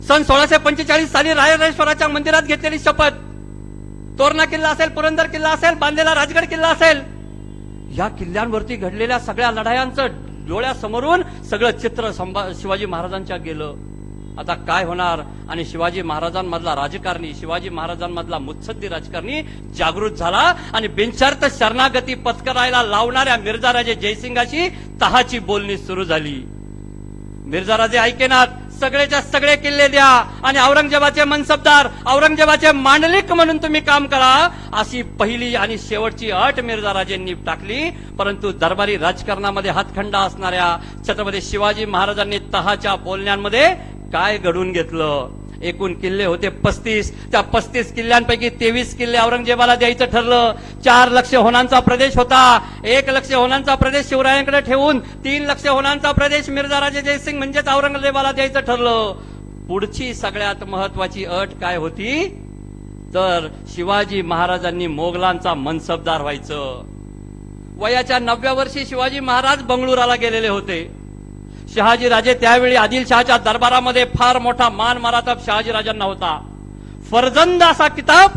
सन 1645 साली रायरेश्वराच्या मंदिरात घेतलेली शपथ, तोरणा किल्ला असेल, पुरंदर किल्ला असेल, बांधलेला राजगड किल्ला असेल, या किल्ल्यांवरती घडलेल्या सगळ्या लढायांचं डोळ्यासमोरून सगळं चित्र शिवाजी महाराजांच्या गेलं. आता काय होणार? आणि शिवाजी महाराजांमधला राजकारणी, शिवाजी महाराजांमधला मुत्सद्दी राजकारणी जागृत झाला आणि बिनशर्त शरणागती पत्करायला लावणाऱ्या मिर्झा राजे जयसिंगाशी तहाची बोलणी सुरू झाली. मिर्झा राजे ऐकेनात, सगळेच्या सगळे किल्ले द्या आणि औरंगजेबाचे मनसबदार, औरंगजेबाचे मांडलिक म्हणून तुम्ही काम करा, अशी पहिली आणि शेवटची अट मिर्झा राजेंनी टाकली. परंतु दरबारी राजकारणामध्ये हातखंडा असणाऱ्या छत्रपती शिवाजी महाराजांनी तहाच्या बोलण्यांमध्ये काय घडून घेतलं? एकूण किल्ले होते 35. त्या 35 किल्ल्यांपैकी 23 किल्ले औरंगजेबाला द्यायचं ठरलं. 4 लक्ष होणांचा प्रदेश होता. 1 लक्ष होणांचा प्रदेश शिवरायांकडे ठेवून 3 लक्ष होणांचा प्रदेश मिर्झा राजे जयसिंग म्हणजेच औरंगजेबाला द्यायचं ठरलं. पुढची सगळ्यात महत्वाची अट काय होती? तर शिवाजी महाराजांनी मोगलांचा मनसबदार व्हायचं. वयाच्या 9व्या वर्षी शिवाजी महाराज बंगळुराला गेलेले होते. शहाजी राजे त्यावेळी आदिलशहाच्या दरबारामध्ये फार मोठा मान मारातब शहाजी राजांना होता. फर्जंद असा किताब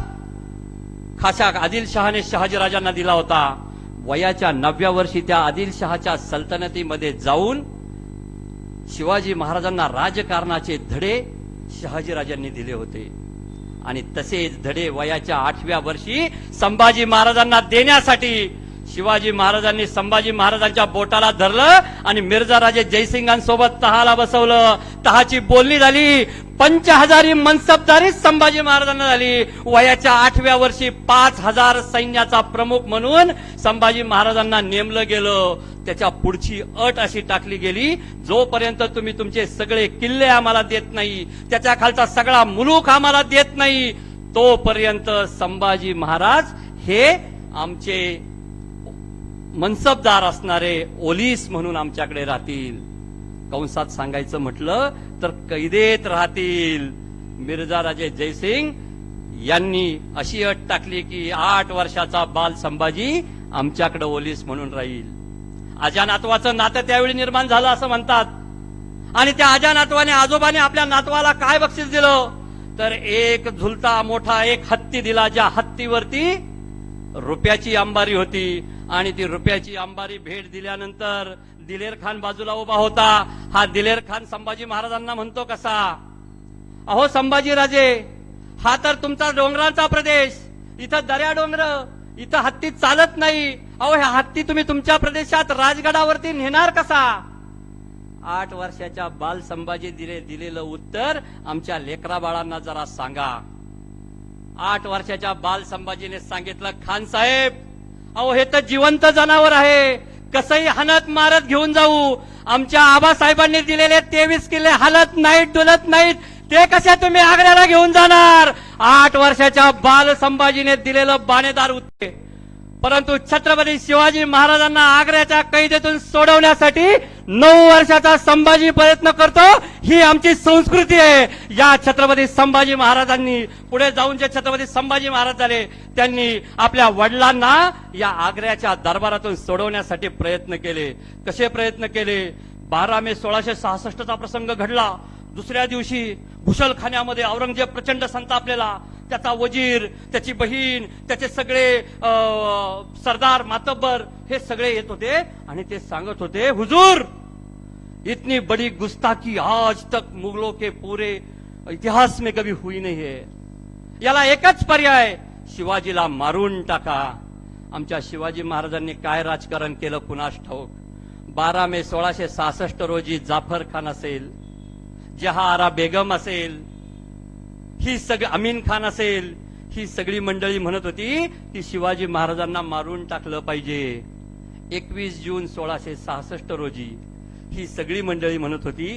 खासा आदिलशहाने शहाजी राजांना दिला होता. वयाच्या 9व्या वर्षी त्या आदिलशहाच्या सल्तनतीमध्ये जाऊन शिवाजी महाराजांना राजकारणाचे धडे शहाजी राजांनी दिले होते आणि तसेच धडे वयाच्या 8व्या वर्षी संभाजी महाराजांना देण्यासाठी शिवाजी महाराजांनी संभाजी महाराजांच्या बोटाला धरलं आणि मिर्झा राजे जयसिंगांसोबत तहाला बसवलं. तहाची बोलणी झाली. 5000 मनसबदारी संभाजी महाराजांना झाली. वयाच्या 8व्या वर्षी 5000 सैन्याचा प्रमुख म्हणून संभाजी महाराजांना नेमलं गेलं. त्याच्या पुढची अट अशी टाकली गेली, जोपर्यंत तुम्ही तुमचे सगळे किल्ले आम्हाला देत नाही, त्याच्या खालचा सगळा मुलूक आम्हाला देत नाही, तोपर्यंत संभाजी महाराज हे आमचे मनसबदार असणारे ओलीस म्हणून आमच्याकडे राहतील. कंसात सांगायचं म्हटलं तर कैदेत राहतील. मिर्झा राजे जयसिंग यांनी अशी अट टाकली की 8 वर्षाचा बाल संभाजी आमच्याकडे ओलीस म्हणून राहील. आजा नातवाचं नातं त्यावेळी निर्माण झालं असं म्हणतात. आणि त्या आजा नातवाने, आजोबाने आपल्या नातवाला काय बक्षीस दिलं? तर एक झुलता मोठा एक हत्ती दिला, ज्या हत्तीवरती रुपयाची अंबारी होती. आणि ती रुपयाची अंबारी भेट दिल्यानंतर दिलेर खान बाजूला उभा होता. हा दिलेर खान संभाजी महाराजांना म्हणतो कसा, अहो संभाजी राजे, हा तर तुमचा डोंगरांचा प्रदेश, इथं दर्या डोंगर, इथं हत्ती चालत नाही. अहो हा हत्ती तुम्ही तुमच्या प्रदेशात राजगडावरती नेणार कसा? 8 वर्षाच्या बाल संभाजी दिलेलं उत्तर आमच्या लेकरा बाळांना जरा सांगा. 8 वर्षाच्या बाल संभाजीने सांगितलं, खान साहेब, अहो हे तर जिवंत जनावर आहे, कसंही हाणत मारत घेऊन जाऊ. आमच्या आबासाहेबांनी दिलेले 23 किल्ले हलत नाहीत, डुलत नाहीत. ते कशा तुम्ही आग्र्याला घेऊन जाणार? 8 वर्षाच्या बाल संभाजीने दिलेलं बाणेदार उत्तर. परंतु छत्रपती शिवाजी महाराजांना आग्र्याच्या कैदेतून सोडवण्यासाठी 9 वर्षाचा संभाजी प्रयत्न करतो. ही आमची संस्कृती आहे. या छत्रपती संभाजी महाराजांनी पुढे जाऊन जे छत्रपती संभाजी महाराज झाले त्यांनी आपल्या वडिलांना या आग्र्याच्या दरबारातून सोडवण्यासाठी प्रयत्न केले. कसे प्रयत्न केले? 12 मे 1666 प्रसंग घडला. दुसऱ्या दिवशी घुसलखान्यामध्ये औरंगजेब प्रचंड संतापलेला. त्याचा वजीर, त्याची बहीण, त्याचे सगळे सरदार मातब्बर हे सगळे येत होते आणि ते सांगत होते, हुजूर इतनी बड़ी गुस्ताखी आज तक मुगलों के पूरे इतिहास में कभी हुई नहीं है. याला एकच पर्याय, शिवाजीला मारून टाका. आमच्या शिवाजी महाराजांनी काय राजकारण केलं कुणास ठाऊक. 12 मे 1666 रोजी जाफर खान असेल, जहाआरा बेगम असेल, ही सगळी अमीन खान असेल, ही सगळी मंडळी म्हणत होती की शिवाजी महाराजांना मारून टाकलं पाहिजे. 21 जून 1666 रोजी ही सगळी मंडळी म्हणत होती,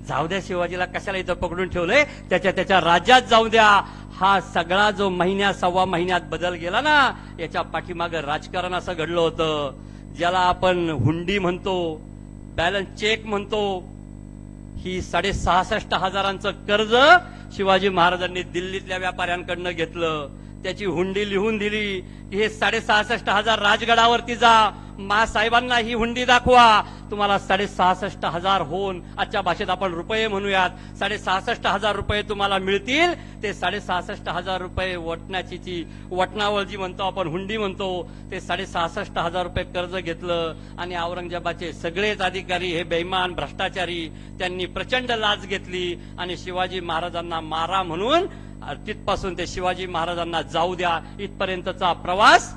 जाऊ द्या शिवाजीला कशाला इथं पकडून ठेवलंय, त्याच्या राज्यात जाऊ द्या. हा सगळा जो सव्वा महिन्यात बदल गेला ना, याच्या पाठीमागं राजकारण असं घडलं होतं ज्याला आपण हुंडी म्हणतो, बॅलन्स चेक म्हणतो. ही 66,500 कर्ज शिवाजी महाराजांनी दिल्लीतल्या व्यापाऱ्यांकडनं घेतलं. त्याची हुंडी लिहून दिली की हे 66,500 राजगडावरती जा, साहेबांना ही हुंडी दाखवा, तुम्हाला 66,500 होऊन आजच्या भाषेत आपण रुपये म्हणूयात, 66,500 रुपये तुम्हाला मिळतील. ते 66,500 रुपये वटण्याची वटणावळ जी म्हणतो आपण, हुंडी म्हणतो, ते 66,500 रुपये कर्ज घेतलं. आणि औरंगजेबाचे सगळेच अधिकारी हे बेईमान भ्रष्टाचारी, त्यांनी प्रचंड लाच घेतली आणि शिवाजी महाराजांना मारा म्हणून तिथपासून ते शिवाजी महाराजांना जाऊ द्या इथपर्यंतचा प्रवास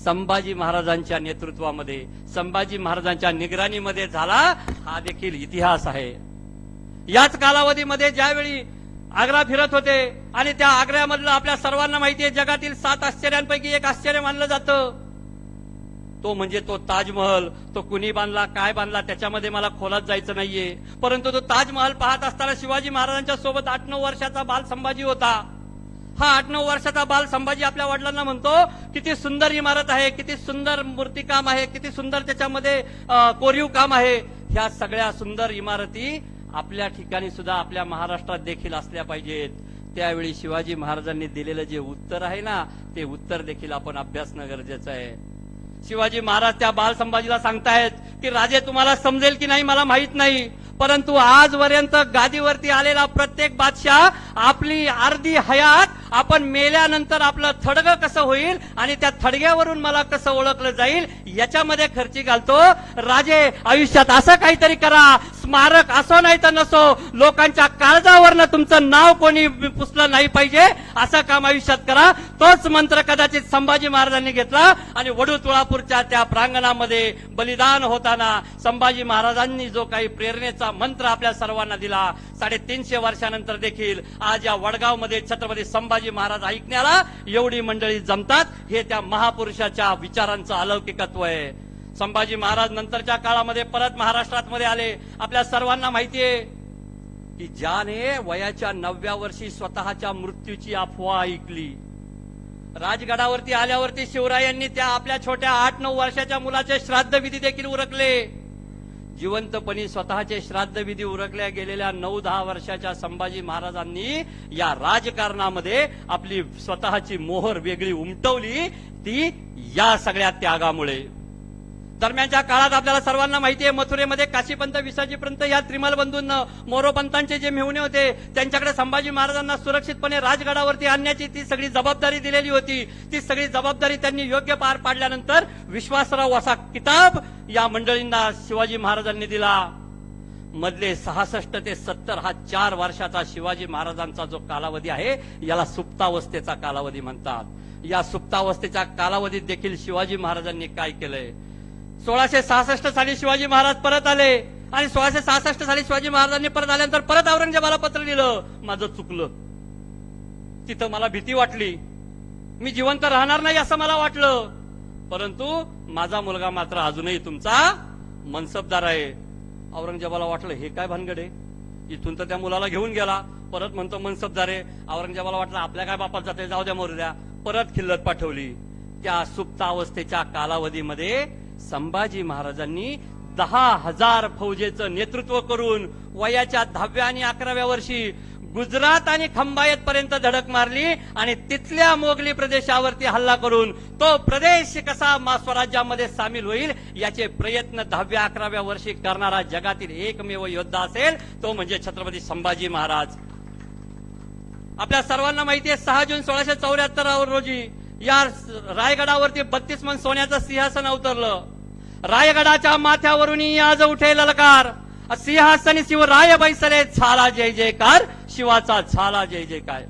संभाजी महाराजांच्या नेतृत्वामध्ये, संभाजी महाराजांच्या निगराणीमध्ये झाला. हा देखील इतिहास आहे. याच कालावधीमध्ये ज्यावेळी आग्रा फिरत होते आणि त्या आग्र्यामधलं आपल्या सर्वांना माहिती आहे, जगातील 7 आश्चर्यांपैकी एक आश्चर्य मानलं जातं, तो म्हणजे तो ताजमहल. तो कुणी बांधला, काय बांधला, त्याच्यामध्ये मला खोलात जायचं नाहीये. परंतु तो ताजमहल पाहत असताना शिवाजी महाराजांच्या सोबत 8-9 वर्षाचा बाल संभाजी होता. हा 8-9 वर्षाचा बाल संभाजी आपल्या वडिलांना म्हणतो, किती सुंदर इमारत आहे, किती सुंदर मूर्तिकाम आहे, किती सुंदर त्याच्यामध्ये कोरीव काम आहे. ह्या सगळ्या सुंदर इमारती आपल्या ठिकाणी सुद्धा आपल्या महाराष्ट्रात देखील असल्या पाहिजेत. त्यावेळी शिवाजी महाराजांनी दिलेलं जे उत्तर आहे ना, ते उत्तर देखील आपण अभ्यासणं गरजेचं आहे. शिवाजी महाराज त्या बाल संभाजीला सांगतायत की राजे तुम्हाला समजेल की नाही मला माहित नाही, परंतु आजपर्यंत गादीवरती आलेला प्रत्येक बादशाह आपली अर्धी हयात आपण मेल्यानंतर आपलं थडगं कसं होईल आणि त्या थडग्यावरून मला कसं ओळखलं जाईल याच्यामध्ये खर्ची घालतो. राजे आयुष्यात असं काहीतरी करा, स्मारक असो नाही तर नसो, लोकांच्या काळजावरनं तुमचं नाव कोणी पुसलं नाही पाहिजे असं काम आयुष्यात करा. तोच मंत्र कदाचित संभाजी महाराजांनी घेतला आणि वडू तुळापूरच्या त्या प्रांगणामध्ये बलिदान होताना संभाजी महाराजांनी जो काही प्रेरणेचा मंत्र आपल्या सर्वांना दिला, 350 वर्षानंतर देखील आज या वडगावमध्ये छत्रपती संभाजी महाराज ऐकण्याला एवढी मंडळी जमतात, हे त्या महापुरुषाच्या विचारांचं अलौकिकत्व आहे. संभाजी महाराज नंतरच्या काळामध्ये परत महाराष्ट्रात मध्ये आले. आपल्या सर्वांना माहितीये की ज्याने वयाच्या 9व्या वर्षी स्वतःच्या मृत्यूची अफवा ऐकली, राजगडावरती आल्यावरती शिवरायांनी त्या आपल्या छोट्या 8-9 वर्षाच्या मुलाचे श्राद्ध विधी देखील उरकले. जिवंतपणी स्वतःचे श्राद्ध विधी उरकल्या गेलेल्या 9-10 वर्षाच्या संभाजी महाराजांनी या राजकारणामध्ये आपली स्वतःची मोहर वेगळी उमटवली, ती या सगळ्या त्यागामुळे. दरम्यानच्या काळात आपल्याला सर्वांना माहिती आहे, मथुरेमध्ये काशीपंत विसाजीपर्यंत या त्रिमल बंधूंना मोरोपंतांचे जे मेहुणे होते त्यांच्याकडे संभाजी महाराजांना सुरक्षितपणे राजगडावरती आणण्याची ती सगळी जबाबदारी दिलेली होती. ती सगळी जबाबदारी त्यांनी योग्य पार पाडल्यानंतर विश्वासराव असा किताब या मंडळींना शिवाजी महाराजांनी दिला. मधले 66 ते 70 हा 4 वर्षाचा शिवाजी महाराजांचा जो कालावधी आहे याला सुप्तावस्थेचा कालावधी म्हणतात. या सुप्तावस्थेच्या कालावधीत देखील शिवाजी महाराजांनी काय केलंय, 1666 साली शिवाजी महाराज परत आले आणि 1666 साली शिवाजी महाराजांनी परत आल्यानंतर परत औरंगजेबाला पत्र लिहिलं, माझं चुकलं, तिथं मला भीती वाटली, मी जिवंत राहणार नाही असं मला वाटलं, परंतु माझा मुलगा मात्र अजूनही तुमचा मनसबदार आहे. औरंगजेबाला वाटलं हे काय भानगड आहे, इथून तर त्या मुलाला घेऊन गेला, परत म्हणतो मनसबदारे औरंगजेबाला वाटलं आपल्या काय बापात जाते, जाऊ द्या मोरू द्या, परत खिल्लत पाठवली. त्या सुप्तावस्थेच्या कालावधीमध्ये संभाजी महाराजांनी 10,000 फौजेचं नेतृत्व करून वयाच्या 10व्या आणि 11व्या वर्षी गुजरात आणि खंबायत पर्यंत धडक मारली आणि तिथल्या मोगली प्रदेशावरती हल्ला करून तो प्रदेश कसा स्वराज्यामध्ये सामील होईल याचे प्रयत्न 10व्या 11व्या वर्षी करणारा जगातील एकमेव योद्धा असेल तो म्हणजे छत्रपती संभाजी महाराज. आपल्या सर्वांना माहिती आहे 6 जून 1674 रोजी या रायगडावरती 32 मन सोन्याचं सिंहासन अवतरलं. रायगडाच्या माथ्यावरून आज उठे ललकार, सिंहासनी शिवराय बैसले, झाला जय जयकार, शिवाचा झाला जय जयकार.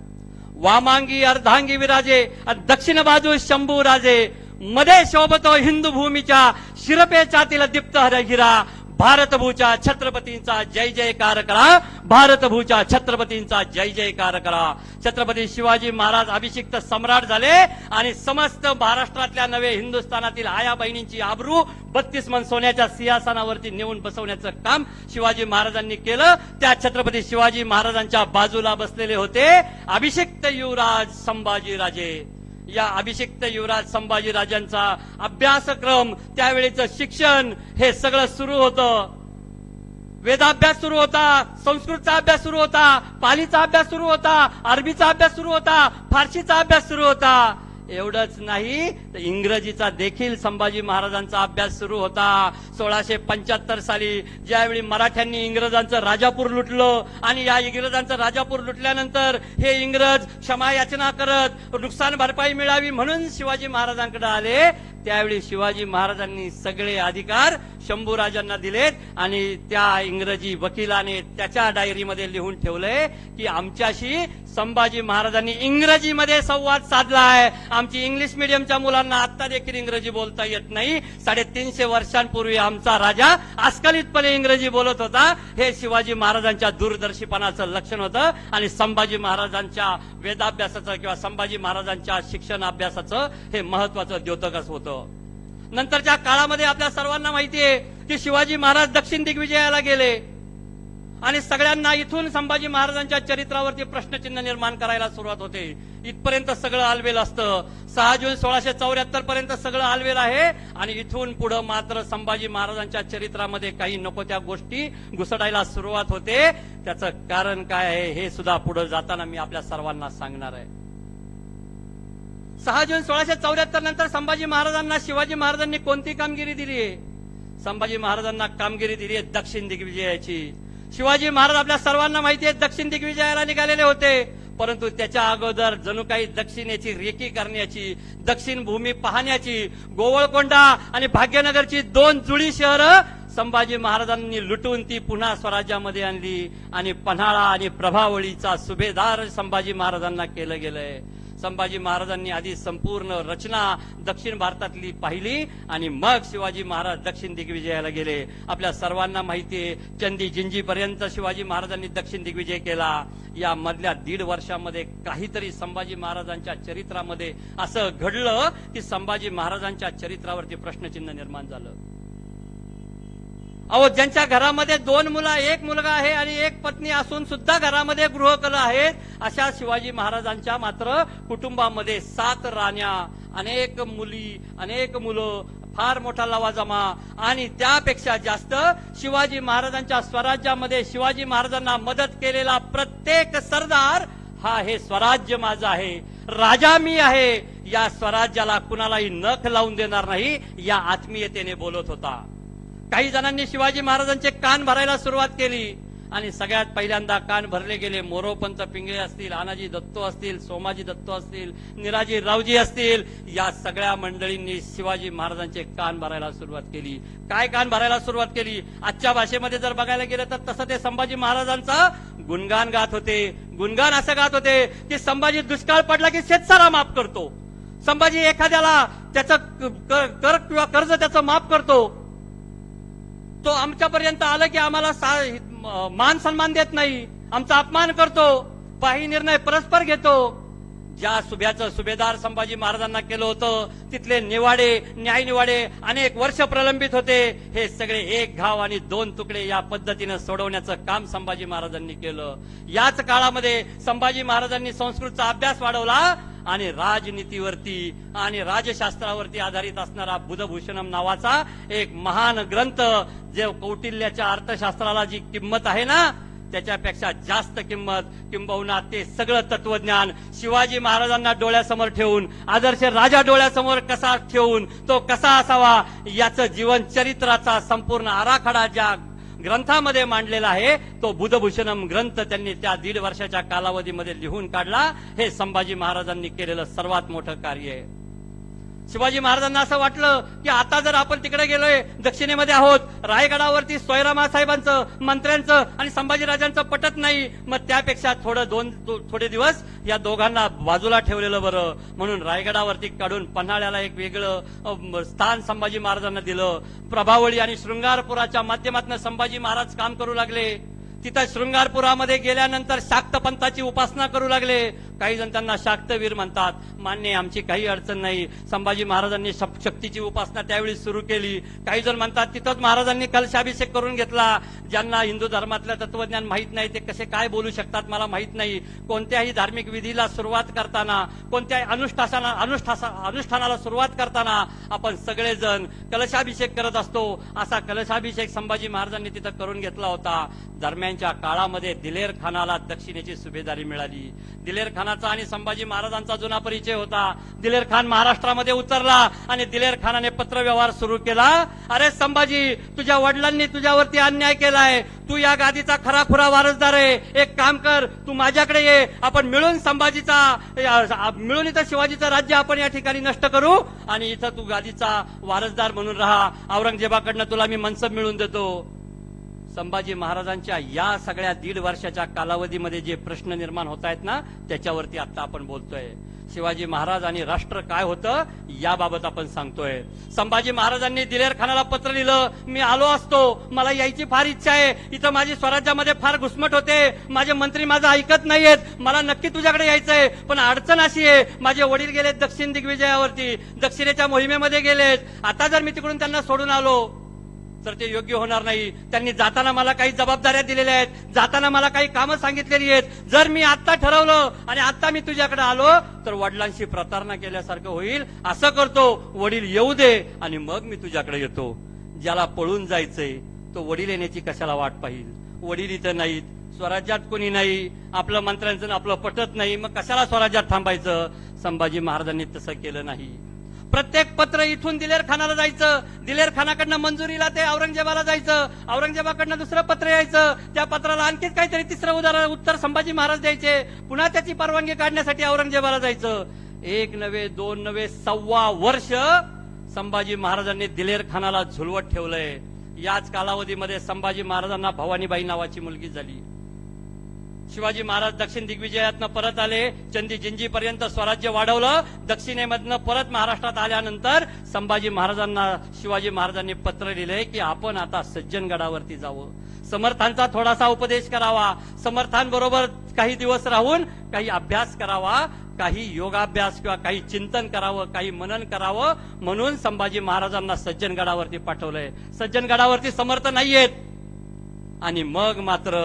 वामांगी अर्धांगी विराजे, दक्षिण बाजू शंभू राजे, मध्ये शोभतो हिंदू भूमीच्या, शिरपेचातील दीप्त हर हिरा, भारतभूच्या छत्रपतींचा जय जयकार करा, भारतभूच्या छत्रपतींचा जय जयकार करा. छत्रपती शिवाजी महाराज अभिषिक्त सम्राट झाले आणि समस्त महाराष्ट्रातल्या नवे हिंदुस्थानातील आया बहिणींची आबरू 32 मन सोन्याच्या सिंहासनावरती नेऊन बसवण्याचं काम शिवाजी महाराजांनी केलं. त्या छत्रपती शिवाजी महाराजांच्या बाजूला बसलेले होते अभिषिक्त युवराज संभाजीराजे. या अभिषिक्त युवराज संभाजीराजांचा अभ्यासक्रम, त्यावेळेचं शिक्षण हे सगळं सुरू होतं. वेदाभ्यास सुरू होता, संस्कृतचा अभ्यास सुरू होता, पालीचा अभ्यास सुरू होता, अरबीचा अभ्यास सुरू होता, फारसीचा अभ्यास सुरू होता. एवढंच नाही तर इंग्रजीचा देखील संभाजी महाराजांचा अभ्यास सुरू होता. 1675 साली ज्यावेळी मराठ्यांनी इंग्रजांचं राजापूर लुटलं आणि या इंग्रजांचं राजापूर लुटल्यानंतर हे इंग्रज क्षमायाचना करत नुकसान भरपाई मिळावी म्हणून शिवाजी महाराजांकडे आले. त्यावेळी शिवाजी महाराजांनी सगळे अधिकार शंभूराजांना दिलेत आणि त्या इंग्रजी वकिलाने त्याच्या डायरीमध्ये लिहून ठेवलंय की आमच्याशी संभाजी महाराजांनी इंग्रजीमध्ये संवाद साधलाय. आमची इंग्लिश मिडियमच्या मुलांना आता देखील इंग्रजी बोलता येत नाही. 350 वर्षांपूर्वी आमचा राजा अस्खलितपणे इंग्रजी बोलत होता. हे शिवाजी महाराजांच्या दूरदर्शीपणाचं लक्षण होतं आणि संभाजी महाराजांच्या वेदाभ्यासाचं किंवा संभाजी महाराजांच्या शिक्षण अभ्यासाचं हे महत्वाचं द्योतकच होतं. नंतरच्या काळामध्ये आपल्या सर्वांना माहितीये की शिवाजी महाराज दक्षिण दिग्विजयाला गेले आणि सगळ्यांना इथून संभाजी महाराजांच्या चरित्रावरती प्रश्नचिन्ह निर्माण करायला सुरुवात होते. इथपर्यंत सगळं आलवेल असतं. 6 जून 1674 पर्यंत सगळं आलवेल आहे आणि इथून पुढे मात्र संभाजी महाराजांच्या चरित्रामध्ये काही नको त्या गोष्टी घुसडायला सुरुवात होते. त्याचं कारण काय आहे हे सुद्धा पुढे जाताना मी आपल्या सर्वांना सांगणार आहे. 6 जून 1674 नंतर संभाजी महाराजांना शिवाजी महाराजांनी कोणती कामगिरी दिली आहे? संभाजी महाराजांना कामगिरी दिली आहे दक्षिण दिग्विजयाची. शिवाजी महाराज आपल्या सर्वांना माहिती आहे दक्षिण दिग्विजयाला निघालेले होते, परंतु त्याच्या अगोदर जणू काही दक्षिणेची रेकी करण्याची, दक्षिण भूमी पाहण्याची, गोवळकोंडा आणि भाग्यनगरची 2 जुळी शहरं संभाजी महाराजांनी लुटून ती पुन्हा स्वराज्यामध्ये आणली आणि पन्हाळा आणि प्रभावळीचा सुभेदार संभाजी महाराजांना केलं गेलंय. संभाजी महाराजांनी आधी संपूर्ण रचना दक्षिण भारतातली पाहिली आणि मग शिवाजी महाराज दक्षिण दिग्विजयाला गेले. आपल्या सर्वांना माहितीये चंदी जिंजी पर्यंत शिवाजी महाराजांनी दक्षिण दिग्विजय केला. या मधल्या 1.5 वर्षामध्ये काहीतरी संभाजी महाराजांच्या चरित्रामध्ये असं घडलं की संभाजी महाराजांच्या चरित्रावरती प्रश्नचिन्ह निर्माण झालं. अहो, ज्यांच्या घरामध्ये 2 मुलं, 1 मुलगा आहे आणि 1 पत्नी असून सुद्धा घरामध्ये गृहकला आहेत, अशा शिवाजी महाराजांच्या मात्र कुटुंबामध्ये 7 राण्या, अनेक मुली, अनेक मुलं, फार मोठा लवाजमा आणि त्यापेक्षा जास्त शिवाजी महाराजांच्या स्वराज्यामध्ये शिवाजी महाराजांना मदत केलेला प्रत्येक सरदार हा हे स्वराज्य माझं आहे, राजा मी आहे, या स्वराज्याला कुणालाही नख लावून देणार नाही या आत्मीयतेने बोलत होता. काही जणांनी शिवाजी महाराजांचे कान भरायला सुरुवात केली आणि सगळ्यात पहिल्यांदा कान भरले गेले मोरोपंत पिंगळे असतील, आनाजी दत्तो असतील, सोमाजी दत्तो असतील, निराजी रावजी असतील, या सगळ्या मंडळींनी शिवाजी महाराजांचे कान भरायला सुरुवात केली. काय कान भरायला सुरुवात केली? आजच्या भाषेमध्ये जर बघायला गेलं तर तसं ते संभाजी महाराजांचा गुणगान गात होते. गुणगान असं गात होते की संभाजी दुष्काळ पडला की शेतसारा माफ करतो, संभाजी एखाद्याला त्याचं कर किंवा कर्ज त्याचं माफ करतो, तो आमच्यापर्यंत आलं की आम्हाला मान सन्मान देत नाही, आमचा अपमान करतो, काही निर्णय परस्पर घेतो. ज्या सुभ्याचं सुभेदार संभाजी महाराजांना केलं होतं तिथले निवाडे न्याय निवाडे अनेक वर्ष प्रलंबित होते. हे सगळे एक घाव आणि दोन तुकडे या पद्धतीनं सोडवण्याचं काम संभाजी महाराजांनी केलं. याच काळामध्ये संभाजी महाराजांनी संस्कृतचा अभ्यास वाढवला आणि राजनीतीवरती आणि राजशास्त्रावरती आधारित असणारा बुधभूषणम नावाचा एक महान ग्रंथ, जे कौटिल्याच्या अर्थशास्त्राला जी किंमत आहे ना त्याच्यापेक्षा जास्त किंमत, किंबहुना ते सगळं तत्वज्ञान शिवाजी महाराजांना डोळ्यासमोर ठेवून, आदर्श राजा डोळ्यासमोर कसा ठेवून तो कसा असावा याचं जीवन चरित्राचा संपूर्ण आराखडा ज्या ग्रंथामध्ये मांडलेला आहे तो बुधभूषणम ग्रंथ त्यांनी त्या 1.5 वर्षाच्या कालावधीमध्ये लिहून काढला. हे संभाजी महाराजांनी केलेलं सर्वात मोठं कार्य आहे. शिवाजी महाराजांना असं वाटलं की आता जर आपण तिकडे गेलोय, दक्षिणेमध्ये आहोत, रायगडावरती सोयरामा साहेबांचं, मंत्र्यांचं आणि संभाजीराजांचं पटत नाही, मग त्यापेक्षा थोडे दिवस या दोघांना बाजूला ठेवलेलं बरं. म्हणून रायगडावरती काढून पन्हाळ्याला एक वेगळं स्थान संभाजी महाराजांना दिलं. प्रभावळी आणि शृंगारपुराच्या माध्यमातून संभाजी महाराज काम करू लागले. तिथं शृंगारपुरामध्ये गेल्यानंतर शाक्त पंथाची उपासना करू लागले. काही जण त्यांना शाक्तवीर म्हणतात. मान्य, आमची काही अडचण नाही. संभाजी महाराजांनी शक्तीची उपासना त्यावेळी सुरू केली. काही जण म्हणतात तिथंच महाराजांनी कलशाभिषेक करून घेतला. ज्यांना हिंदू धर्मातलं तत्वज्ञान माहीत नाही ते कसे काय बोलू शकतात मला माहीत नाही. कोणत्याही धार्मिक विधीला सुरुवात करताना, कोणत्याही अनुष्ठानाला सुरुवात करताना आपण सगळेजण कलशाभिषेक करत असतो. असा कलशाभिषेक संभाजी महाराजांनी तिथं करून घेतला होता. दरम्यानच्या काळामध्ये दिलेर खानाला दक्षिणेची सुभेदारी मिळाली. दिलेर खानाचा आणि संभाजी महाराजांचा जुना परिचय होता. दिलेर खान महाराष्ट्रामध्ये उतरला आणि दिलेर खानाने पत्रव्यवहार सुरू केला. अरे संभाजी, तुझ्या वडिलांनी तुझ्यावरती अन्याय केलाय. तू या गादीचा खराखुरा वारसदार आहे. एक काम कर, तू माझ्याकडे ये. आपण मिळून मिळून इथं शिवाजीचं राज्य आपण या ठिकाणी नष्ट करू आणि इथं तू गादीचा वारसदार म्हणून राहा. औरंगजेबाकडनं तुला मी मनसब मिळवून देतो. संभाजी महाराजांच्या या सगळ्या 1.5 वर्षाच्या कालावधीमध्ये जे प्रश्न निर्माण होत आहेत ना त्याच्यावरती आता आपण बोलतोय. शिवाजी महाराज आणि राष्ट्र काय होतं याबाबत आपण सांगतोय. संभाजी महाराजांनी दिलेर खानाला पत्र लिहिलं, मी आलो असतो, मला यायची फार इच्छा आहे. इथं माझी स्वराज्यामध्ये फार घुसमट होते, माझे मंत्री माझं ऐकत नाहीयेत, मला नक्की तुझ्याकडे यायचंय. पण अडचण अशी आहे, माझे वडील गेलेत दक्षिण दिग्विजयावरती, दक्षिणेच्या मोहिमेमध्ये गेलेत. आता जर मी तिकडून त्यांना सोडून आलो तर ते योग्य होणार नाही. त्यांनी जाताना मला काही जबाबदाऱ्या दिलेल्या आहेत, जाताना मला काही कामं सांगितलेली आहेत. जर मी आता ठरवलं आणि आता मी तुझ्याकडे आलो तर वडिलांशी प्रतारणा केल्यासारखं होईल. असं करतो, वडील येऊ दे आणि मग मी तुझ्याकडे येतो. ज्याला पळून जायचंय तो वडील येण्याची कशाला वाट पाहिल. वडील इथं नाहीत, स्वराज्यात कोणी नाही, आपलं मंत्र्यांचं आपलं पटत नाही, मग कशाला स्वराज्यात थांबायचं. संभाजी महाराजांनी तसं केलं नाही. प्रत्येक पत्र इथून दिलेर खानाला जायचं, दिलेर खानाकडनं मंजुरीला ते औरंगजेबाला जायचं, औरंगजेबाकडनं दुसरं पत्र यायचं, त्या पत्राला आणखीच काहीतरी तिसरं उत्तर संभाजी महाराज द्यायचे, पुन्हा त्याची परवानगी काढण्यासाठी औरंगजेबाला जायचं. 1 नव्हे 2 नव्हे 1.25 वर्ष संभाजी महाराजांनी दिलेर खानाला झुलवत ठेवलंय. याच कालावधीमध्ये संभाजी महाराजांना भवानीबाई नावाची मुलगी झाली. शिवाजी महाराज दक्षिण दिग्विजयातनं परत आले, चंदी जिंजीपर्यंत स्वराज्य वाढवलं. दक्षिणेमधनं परत महाराष्ट्रात आल्यानंतर संभाजी महाराजांना शिवाजी महाराजांनी पत्र लिहिले की आपण आता सज्जनगडावरती जावं, समर्थांचा थोडासा उपदेश करावा, समर्थांबरोबर काही दिवस राहून काही अभ्यास करावा, काही योगाभ्यास किंवा काही चिंतन करावं, काही मनन करावं. म्हणून संभाजी महाराजांना सज्जनगडावरती पाठवलंय. सज्जनगडावरती समर्थ नाहीयेत. आणि मग मात्र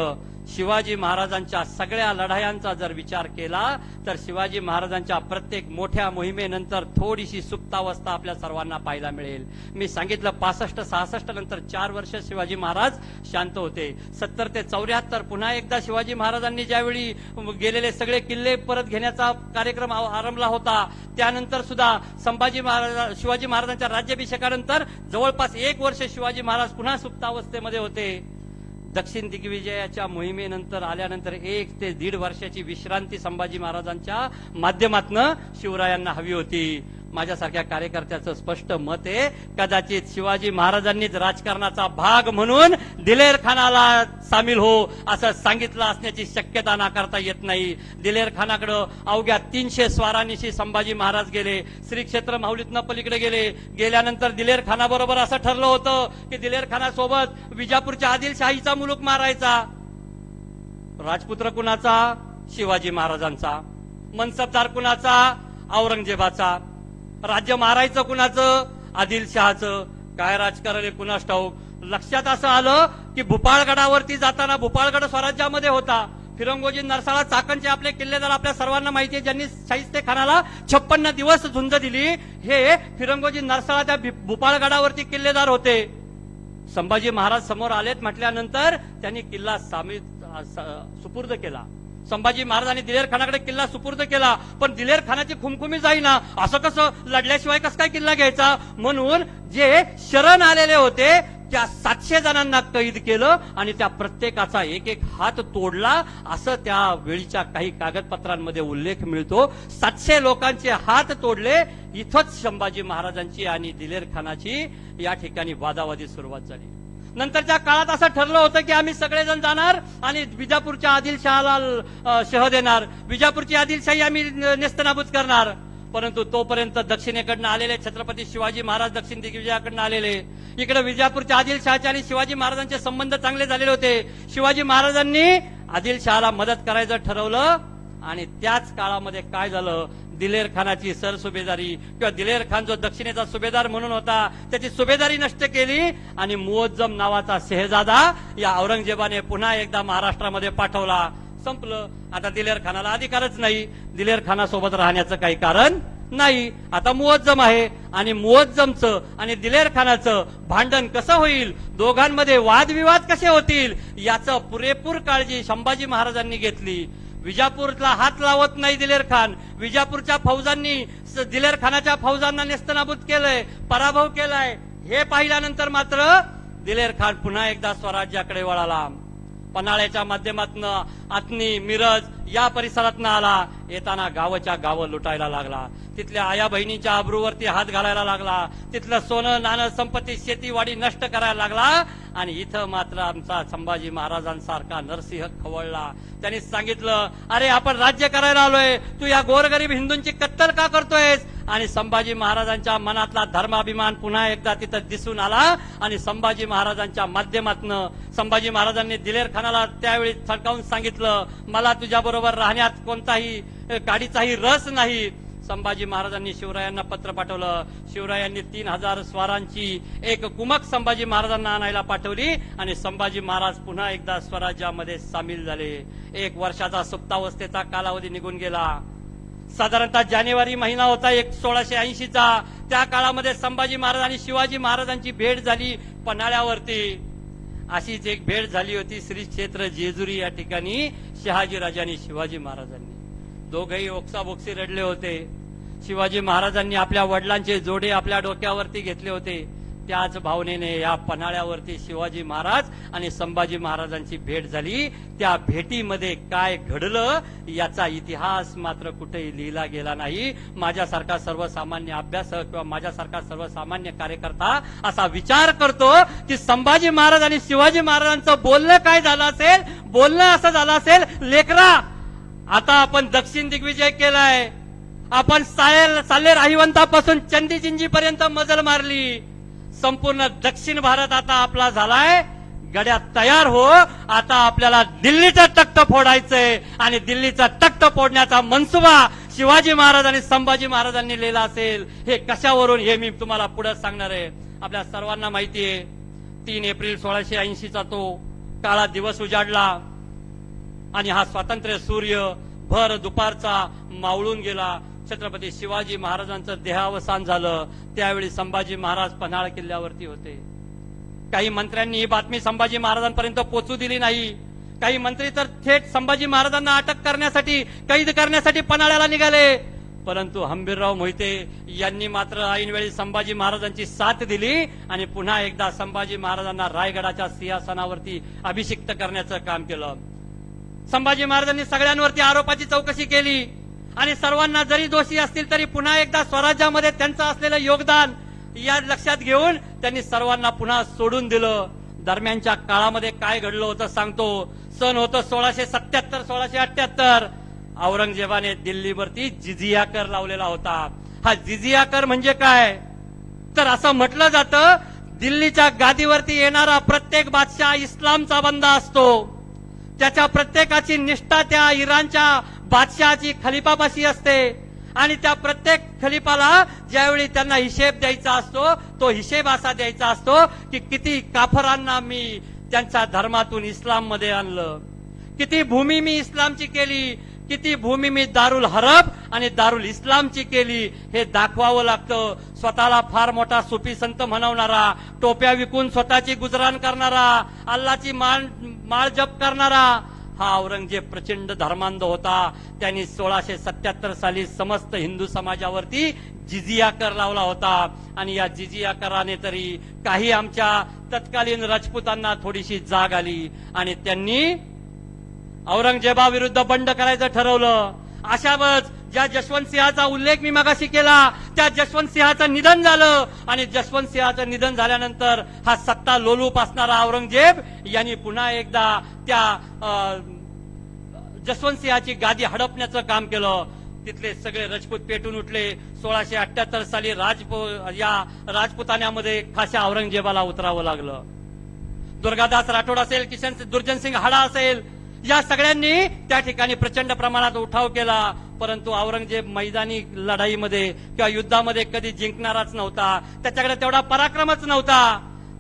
शिवाजी महाराजांच्या सगळ्या लढायांचा जर विचार केला तर शिवाजी महाराजांच्या प्रत्येक मोठ्या मोहिमेनंतर थोडीशी सुप्तावस्था आपल्या सर्वांना पाहायला मिळेल. मी सांगितलं 65-66 नंतर 4 वर्ष शिवाजी महाराज शांत होते. 70 ते 74 पुन्हा एकदा शिवाजी महाराजांनी ज्यावेळी गेलेले सगळे किल्ले परत घेण्याचा कार्यक्रम आरंभला होता, त्यानंतर सुद्धा शिवाजी महाराजांच्या राज्याभिषेकानंतर जवळपास 1 वर्ष शिवाजी महाराज पुन्हा सुप्तावस्थेमध्ये होते. दक्षिण दिग्विजयाच्या मोहिमेनंतर आल्यानंतर 1 ते 1.5 वर्षाची विश्रांती संभाजी महाराजांच्या माध्यमातून शिवरायांना हवी होती. माझ्यासारख्या कार्यकर्त्याचं स्पष्ट मत आहे, कदाचित शिवाजी महाराजांनीच राजकारणाचा भाग म्हणून दिलेर खानाला सामील हो असं सांगितलं असण्याची शक्यता नाकारता येत नाही. दिलेर खानाकडे अवघ्या 300 स्वारांनिशी संभाजी महाराज गेले, श्री क्षेत्र माहुलीतनं पलीकडे गेले. गेल्यानंतर दिलेर खानाबरोबर असं ठरलं होतं की दिलेर खानासोबत विजापूरच्या आदिलशाहीचा मुलूक मारायचा. राजपुत्र कुणाचा? शिवाजी महाराजांचा. मनसबदार कुणाचा? औरंगजेबाचा. राज्य मारायचं कुणाचं? आदिलशहाचं. काय राजकारण आहे कुणास ठाऊक. लक्षात असं आलं की भूपाळगडावरती जाताना, भूपाळगड स्वराज्यामध्ये होता, फिरंगोजी, नरसाळा, चाकणचे आपले किल्लेदार आपल्या सर्वांना माहिती आहे, ज्यांनी शाहिस्ते खानाला 56 दिवस झुंज दिली, हे फिरंगोजी, नरसाळा त्या भूपाळगडावरती किल्लेदार होते. संभाजी महाराज समोर आलेत म्हटल्यानंतर त्यांनी किल्ला सुपूर्द केला. संभाजी महाराजांनी दिलेर खानाकडे किल्ला सुपूर्द केला, पण दिलेर खानाची खुमखुमी जाईना. असं कसं, लढल्याशिवाय कसं काय किल्ला घ्यायचा? म्हणून जे शरण आलेले होते त्या 700 जणांना कैद केलं आणि त्या प्रत्येकाचा एक एक हात तोडला, असं त्या वेळीच्या काही कागदपत्रांमध्ये उल्लेख मिळतो. 700 लोकांचे हात तोडले. इथंच संभाजी महाराजांची आणि दिलेर खानाची या ठिकाणी वादावादी सुरुवात झाली. नंतरच्या काळात असं ठरलं होतं की आम्ही सगळेजण जाणार आणि विजापूरच्या आदिलशहाला शह देणार, विजापूरची आदिलशाही आम्ही नेस्तनाबूत करणार. परंतु तोपर्यंत दक्षिणेकडनं आलेले छत्रपती शिवाजी महाराज दक्षिण दिग्विजयाकडनं आलेले, इकडे विजापूरच्या आदिलशहाचे आणि शिवाजी महाराजांचे संबंध चांगले झालेले होते. शिवाजी महाराजांनी आदिलशहाला मदत करायचं ठरवलं आणि त्याच काळामध्ये काय झालं, दिलेर खानाची सरसुभेदारी किंवा दिलेर खान जो दक्षिणेचा सुभेदार म्हणून होता त्याची सुभेदारी नष्ट केली आणि मुअज्जम नावाचा शहजादा या औरंगजेबाने पुन्हा एकदा महाराष्ट्रामध्ये पाठवला. संपलं. आता दिलेर खानाला अधिकारच नाही, दिलेर खानासोबत राहण्याचं काही कारण नाही. आता मुअज्जम आहे आणि मुअज्जमचं आणि दिलेर खानाचं भांडण कसं होईल, दोघांमध्ये वादविवाद कसे होतील, याचं पुरेपूर काळजी संभाजी महाराजांनी घेतली. विजापूरला हात लावत नाही दिलेर खान. विजापूरच्या फौजांनी दिलेर खानाच्या फौजांना नेस्तनाबूत केलंय, पराभव केलाय. हे पाहिल्यानंतर मात्र दिलेर खान पुन्हा एकदा स्वराज्याकडे वळाला. पन्हाळ्याच्या माध्यमातून आतनी, मिरज या परिसरातनं आला. येताना गावाच्या गावं लुटायला लागला. तिथल्या आया बहिणीच्या अब्रूवरती हात घालायला लागला. तिथलं सोनं, नाणं, संपत्ती, शेतीवाडी नष्ट करायला लागला. आणि इथं मात्र आमचा संभाजी महाराजांसारखा नरसिंह खवळला. त्यांनी सांगितलं, अरे आपण राज्य करायला आलोय, तू या गोरगरीब हिंदूंची कत्तल का करतोयस? आणि संभाजी महाराजांच्या मनातला धर्माभिमान पुन्हा एकदा तिथं दिसून आला. आणि संभाजी महाराजांच्या माध्यमातून संभाजी महाराजांनी दिलेर खानाला त्यावेळी थडकावून सांगितलं, मला तुझ्या बरोबर राहण्यात कोणताही काडीचाही रस नाही. संभाजी महाराजांनी शिवरायांना पत्र पाठवलं. शिवरायांनी 3000 स्वारांची एक कुमक संभाजी महाराजांना आणायला पाठवली आणि संभाजी महाराज पुन्हा एकदा स्वराज्यामध्ये सामील झाले. 1 वर्षाचा सुप्तावस्थेचा कालावधी निघून गेला. साधारणतः जानेवारी महिना होता 1680चा. त्या काळामध्ये संभाजी महाराज आणि शिवाजी महाराजांची भेट झाली पन्हाळ्यावरती. अशीच एक भेट झाली होती श्री क्षेत्र जेजुरी या ठिकाणी शहाजीराजे आणि शिवाजी महाराजांनी. दोघेही ओक्साबोक्सी रडले होते. शिवाजी महाराजांनी आपल्या वडिलांचे जोडे आपल्या डोक्यावरती घेतले होते. त्याच भावनेने या पन्हाळ्यावरती शिवाजी महाराज आणि संभाजी महाराजांची भेट झाली. त्या भेटीमध्ये काय घडलं याचा इतिहास मात्र कुठेही लिहिला गेला नाही. माझ्यासारखा सर्वसामान्य अभ्यासक किंवा माझ्यासारखा सर्वसामान्य कार्यकर्ता असा विचार करतो की संभाजी महाराज आणि शिवाजी महाराजांचं बोलणं काय झालं असेल. बोलणं असं झालं असेल, लेकरा आता आपण दक्षिण दिग्विजय केलाय, आपण साल्ले राहिवंतापासून चंदीचिंजी पर्यंत मजल मारली, संपूर्ण दक्षिण भारत आता आपला झालाय, गड्या तयार हो, आता आपल्याला दिल्लीचं तख्त फोडायचंय. आणि दिल्लीचा तख्त फोडण्याचा मनसुबा शिवाजी महाराज आणि संभाजी महाराजांनी लिहिला असेल. हे कशावरून हे मी तुम्हाला पुढे सांगणार आहे. आपल्या सर्वांना माहिती आहे 3 एप्रिल 1680चा तो काळा दिवस उजाडला आणि हा स्वातंत्र्य सूर्य भर दुपारचा मावळून गेला. छत्रपती शिवाजी महाराजांचं देहावसान झालं. त्यावेळी संभाजी महाराज पन्हाळ किल्ल्यावरती होते. काही मंत्र्यांनी ही बातमी संभाजी महाराजांपर्यंत पोहोचू दिली नाही. काही मंत्री तर थेट संभाजी महाराजांना अटक करण्यासाठी, कैद करण्यासाठी पन्हाळ्याला निघाले. परंतु हंबीरराव मोहिते यांनी मात्र ऐनवेळी संभाजी महाराजांची साथ दिली आणि पुन्हा एकदा संभाजी महाराजांना रायगडाच्या सिंहासनावरती अभिषिक्त करण्याचं काम केलं. संभाजी महाराजांनी सगळ्यांवरती आरोपाची चौकशी केली आणि सर्वांना जरी दोषी असतील तरी पुन्हा एकदा स्वराज्यामध्ये त्यांचं असलेलं योगदान या लक्षात घेऊन त्यांनी सर्वांना पुन्हा सोडून दिलं. दरम्यानच्या काळामध्ये काय घडलं होतं सांगतो. सन होतं 1677-1678. औरंगजेबाने दिल्लीवरती जिझिया कर लावलेला होता. हा जिझिया कर म्हणजे काय तर असं म्हटलं जातं, दिल्लीच्या गादीवरती येणारा प्रत्येक बादशाह इस्लामचा बंदा असतो. त्याच्या प्रत्येकाची निष्ठा त्या इराणच्या बादशहाची खलिफापाशी असते आणि त्या प्रत्येक खलिफाला ज्यावेळी त्यांना हिशेब द्यायचा असतो तो हिशेब असा द्यायचा असतो की किती काफरांना मी त्यांच्या धर्मातून इस्लाम मध्ये आणलं, किती भूमी मी इस्लामची केली, किती भूमी मी दारुल हरब आणि दारुल इस्लामची केली, हे दाखवावं लागतं. स्वतःला फार मोठा सुफी संत म्हणवणारा, टोप्या विकून स्वतःची गुजराण करणारा, अल्लाची माळ जप करणारा हा औरंगजेब प्रचंड धर्मांध होता. त्यांनी 1677 साली समस्त हिंदू समाजावरती जिजिया कर लावला होता आणि या जिजिया कराने तरी काही आमच्या तत्कालीन राजपुतांना थोडीशी जाग आली आणि त्यांनी औरंगजेबाविरुद्ध बंड करायचं ठरवलं. अशावरच ज्या जशवंत सिंहाचा उल्लेख मी मगाशी केला, त्या जशवंत सिंहाचं निधन झालं आणि जशवंत सिंहाचं निधन झाल्यानंतर हा सत्ता लोलूप असणारा औरंगजेब यांनी पुन्हा एकदा त्या जशवंत सिंहाची गादी हडपण्याचं काम केलं. तिथले सगळे राजपूत पेटून उठले. 1678 साली या राजपुतान्यामध्ये खाशा औरंगजेबाला उतरावं लागलं. दुर्गादास राठोड असेल, दुर्जनसिंग हाडा असेल, या सगळ्यांनी त्या ठिकाणी प्रचंड प्रमाणात उठाव केला. परंतु औरंगजेब मैदानी लढाईमध्ये किंवा युद्धामध्ये कधी जिंकणाराच नव्हता. त्याच्याकडे तेवढा पराक्रमच नव्हता.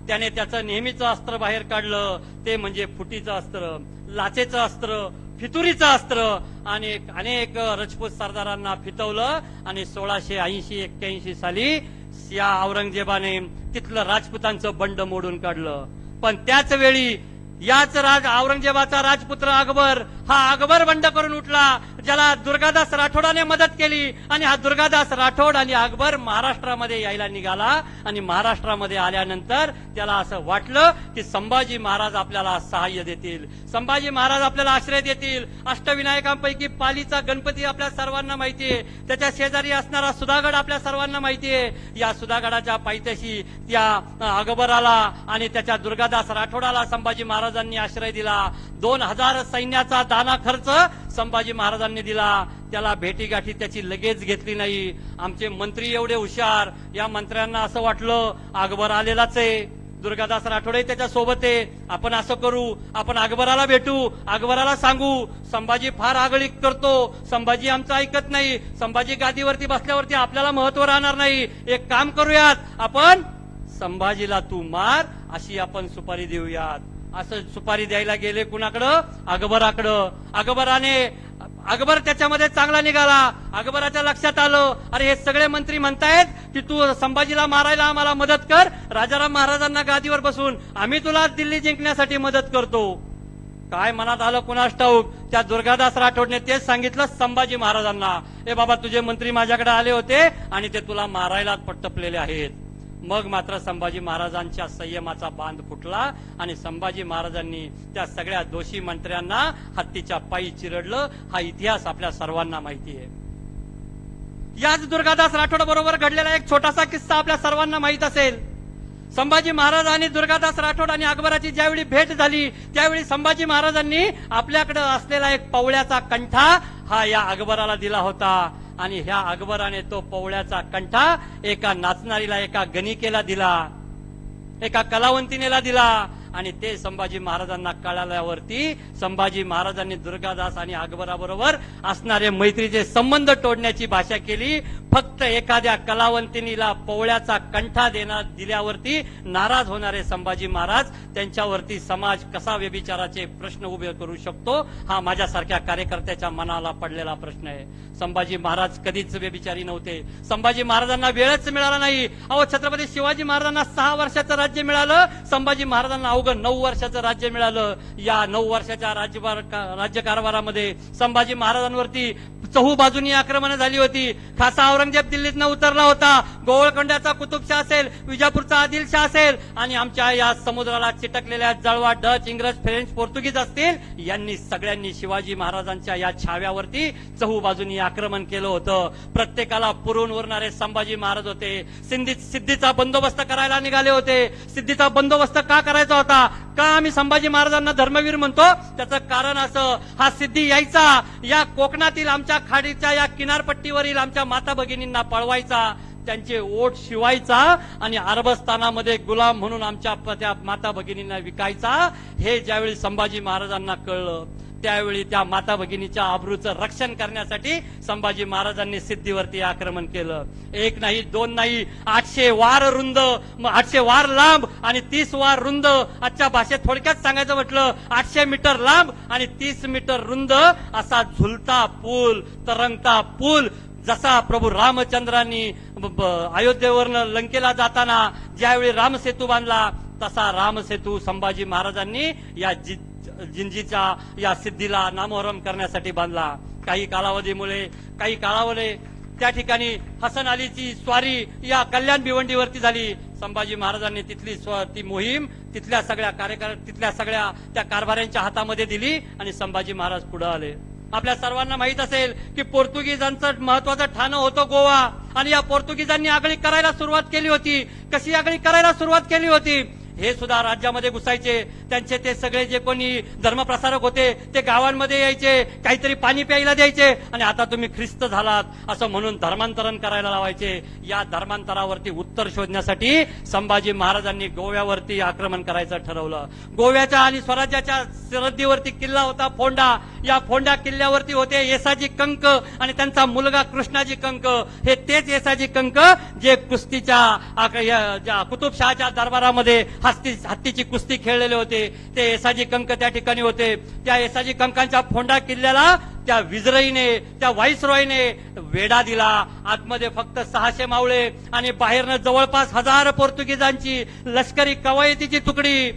त्याने त्याचं नेहमीचं अस्त्र बाहेर काढलं, ते म्हणजे फुटीचं अस्त्र, लाचेचं अस्त्र, फितुरीचं अस्त्र आणि अनेक राजपूत सरदारांना फितवलं आणि 1680-81 साली या औरंगजेबाने तिथलं राजपुतांचं बंड मोडून काढलं. पण त्याच वेळी याच औरंगजेबाचा राजपुत्र अकबर हा अकबर बंड करून उठला, ज्याला दुर्गादास राठोडाने मदत केली आणि हा दुर्गादास राठोड आणि अकबर महाराष्ट्रामध्ये यायला निघाला आणि महाराष्ट्रामध्ये आल्यानंतर त्याला असं वाटलं की संभाजी महाराज आपल्याला सहाय्य देतील, संभाजी महाराज आपल्याला आश्रय देतील. अष्टविनायकांपैकी पालीचा गणपती आपल्या सर्वांना माहितीये, त्याच्या शेजारी असणारा सुधागड आपल्या सर्वांना माहितीये. या सुधागडाच्या पायथ्याशी त्या अकबराला आणि त्याच्या दुर्गादास राठोडाला संभाजी महाराजांनी आश्रय दिला. 2000 सैन्याचा दाना खर्च संभाजी महाराजांनी दिला. त्याला भेटीगाठी त्याची लगेच घेतली नाही. आमचे मंत्री एवढे हुशार, या मंत्र्यांना असं वाटलं अकबर आलेलाच आहे, दुर्गादास राठोडे त्याच्या सोबत आहे, आपण असं करू, आपण अकबराला भेटू, अकबराला सांगू संभाजी फार आगळीक करतो, संभाजी आमचं ऐकत नाही, संभाजी गादीवरती बसल्यावरती आपल्याला महत्व राहणार नाही, एक काम करूयात, आपण संभाजीला तू मार अशी आपण सुपारी देऊयात. असं सुपारी द्यायला गेले कुणाकडं? अकबराकडं. अकबर त्याच्यामध्ये चांगला निघाला. अकबराच्या लक्षात आलं, अरे हे सगळे मंत्री म्हणतायत की तू संभाजीला मारायला आम्हाला मदत कर, राजाराम महाराजांना गादीवर बसून आम्ही तुला दिल्ली जिंकण्यासाठी मदत करतो. काय मनात आलं कुणास ठाऊक, त्या दुर्गादास राठोडने तेच सांगितलं संभाजी महाराजांना, ए बाबा तुझे मंत्री माझ्याकडे आले होते आणि ते तुला मारायला पटपलेले आहेत. मग मात्र संभाजी महाराजांच्या संयमाचा बांध फुटला आणि संभाजी महाराजांनी त्या सगळ्या दोषी मंत्र्यांना हत्तीच्या पायी चिरडलं. हा इतिहास आपल्या सर्वांना माहिती आहे. याच दुर्गादास राठोड बरोबर घडलेला एक छोटासा किस्सा आपल्या सर्वांना माहित असेल. संभाजी महाराज आणि दुर्गादास राठोड आणि अकबराची ज्यावेळी भेट झाली त्यावेळी संभाजी महाराजांनी आपल्याकडे असलेला एक पवळ्याचा कंठा हा या अकबराला दिला होता आणि ह्या अकबराने तो पवळ्याचा कंठा एका नाचणारीला, एका गणिकेला दिला, एका कलावंतिनीला दिला आणि ते संभाजी महाराजांना कळाल्यावरती संभाजी महाराजांनी दुर्गादास आणि अकबराबरोबर असणारे मैत्रीचे संबंध तोडण्याची भाषा केली. फक्त एखाद्या कलावंतिनीला पवळ्याचा कंठा दिल्यावरती नाराज होणारे संभाजी महाराज त्यांच्यावरती समाज कसा व्यभिचाराचे प्रश्न उभे करू शकतो हा माझ्यासारख्या कार्यकर्त्याच्या मनाला पडलेला प्रश्न आहे. संभाजी महाराज कधीच व्यभिचारी नव्हते. संभाजी महाराजांना वेळच मिळाला नाही. अहो छत्रपती शिवाजी महाराजांना 6 वर्षाचं राज्य मिळालं, संभाजी महाराजांना अवघं 9 वर्षाचं राज्य मिळालं. या 9 वर्षाच्या राज्यकारभारामध्ये संभाजी महाराजांवरती चहूबाजूनी आक्रमण झाली होती. खासा औरंगजेब दिल्लीतनं उतरला होता. गोवळकोंड्याचा कुतुबशाह असेल, विजापूरचा आदिलशाह असेल आणि आमच्या या समुद्राला चिटकलेल्या जळवा डच, इंग्रज, फ्रेंच, पोर्तुगीज असतील, यांनी सगळ्यांनी शिवाजी महाराजांच्या या छाव्यावरती चहूबाजूनी आक्रमण केलं होतं. प्रत्येकाला पुरवून उरणारे संभाजी महाराज होते. सिद्धीचा बंदोबस्त करायला निघाले होते. सिद्धीचा बंदोबस्त का करायचा होता? का आम्ही संभाजी महाराजांना धर्मवीर म्हणतो? त्याचं कारण असं, हा सिद्धी यायचा या कोकणातील आमच्या खाडीच्या या किनारपट्टीवरील आमच्या माता भगिनींना पळवायचा. त्यांचे ओठ शिवायचा आणि अरबस्थानामध्ये गुलाम म्हणून आमच्या त्या माता भगिनींना विकायचा, हे ज्यावेळी संभाजी महाराजांना कळलं त्यावेळी त्या माता भगिनीच्या आबरूचं रक्षण करण्यासाठी संभाजी महाराजांनी सिद्धीवरती आक्रमण केलं. एक नाही, दोन नाही, 800 वार रुंद, 800 वार लांब आणि 30 वार रुंद. आजच्या भाषेत थोडक्यात सांगायचं म्हटलं 800 मीटर लांब आणि 30 मीटर रुंद असा झुलता पूल, तरंगता पूल, जसा प्रभू रामचंद्रांनी अयोध्येवरनं लंकेला जाताना ज्यावेळी रामसेतू बांधला, तसा रामसेतू संभाजी महाराजांनी या जिंजीच्या या सिद्धीला नामोहरम करण्यासाठी बांधला. काही कालावधी त्या ठिकाणी हसन अलीची स्वारी या कल्याण भिवंडीवरती झाली. संभाजी महाराजांनी ती मोहीम तिथल्या सगळ्या त्या कारभाऱ्यांच्या हातामध्ये दिली आणि संभाजी महाराज पुढे आले. आपल्या सर्वांना माहित असेल की पोर्तुगीजांचं महत्वाचं ठाणं होतं गोवा, आणि या पोर्तुगीजांनी आगळी करायला सुरुवात केली होती. कशी आगळी करायला सुरुवात केली होती? हे सुद्धा राज्यामध्ये घुसायचे. त्यांचे ते सगळे जे कोणी धर्मप्रसारक होते ते गावांमध्ये यायचे, काहीतरी पाणी प्यायला द्यायचे आणि आता तुम्ही ख्रिस्त झालात असं म्हणून धर्मांतरण करायला लावायचे. या धर्मांतरावरती उत्तर शोधण्यासाठी संभाजी महाराजांनी गोव्यावरती आक्रमण करायचं ठरवलं. गोव्याच्या आणि स्वराज्याच्या सरहद्दीवरती किल्ला होता फोंडा. या फोंडा किल्ल्यावरती होते येसाजी कंक आणि त्यांचा मुलगा कृष्णाजी कंक. हे तेच येसाजी कंक जे कुस्तीच्या कुतुबशहाच्या दरबारामध्ये हत्तीची कुस्ती खेळलेले होते. ते येसाजी कंक त्या ठिकाणी होते. त्या येसाजी कंकांच्या फोंडा किल्ल्याला त्या विजरईने, त्या व्हाईसरॉयने वेढा दिला. आतमध्ये फक्त 600 मावळे आणि बाहेरनं जवळपास 1000 पोर्तुगीजांची लष्करी कवायतीची तुकडी.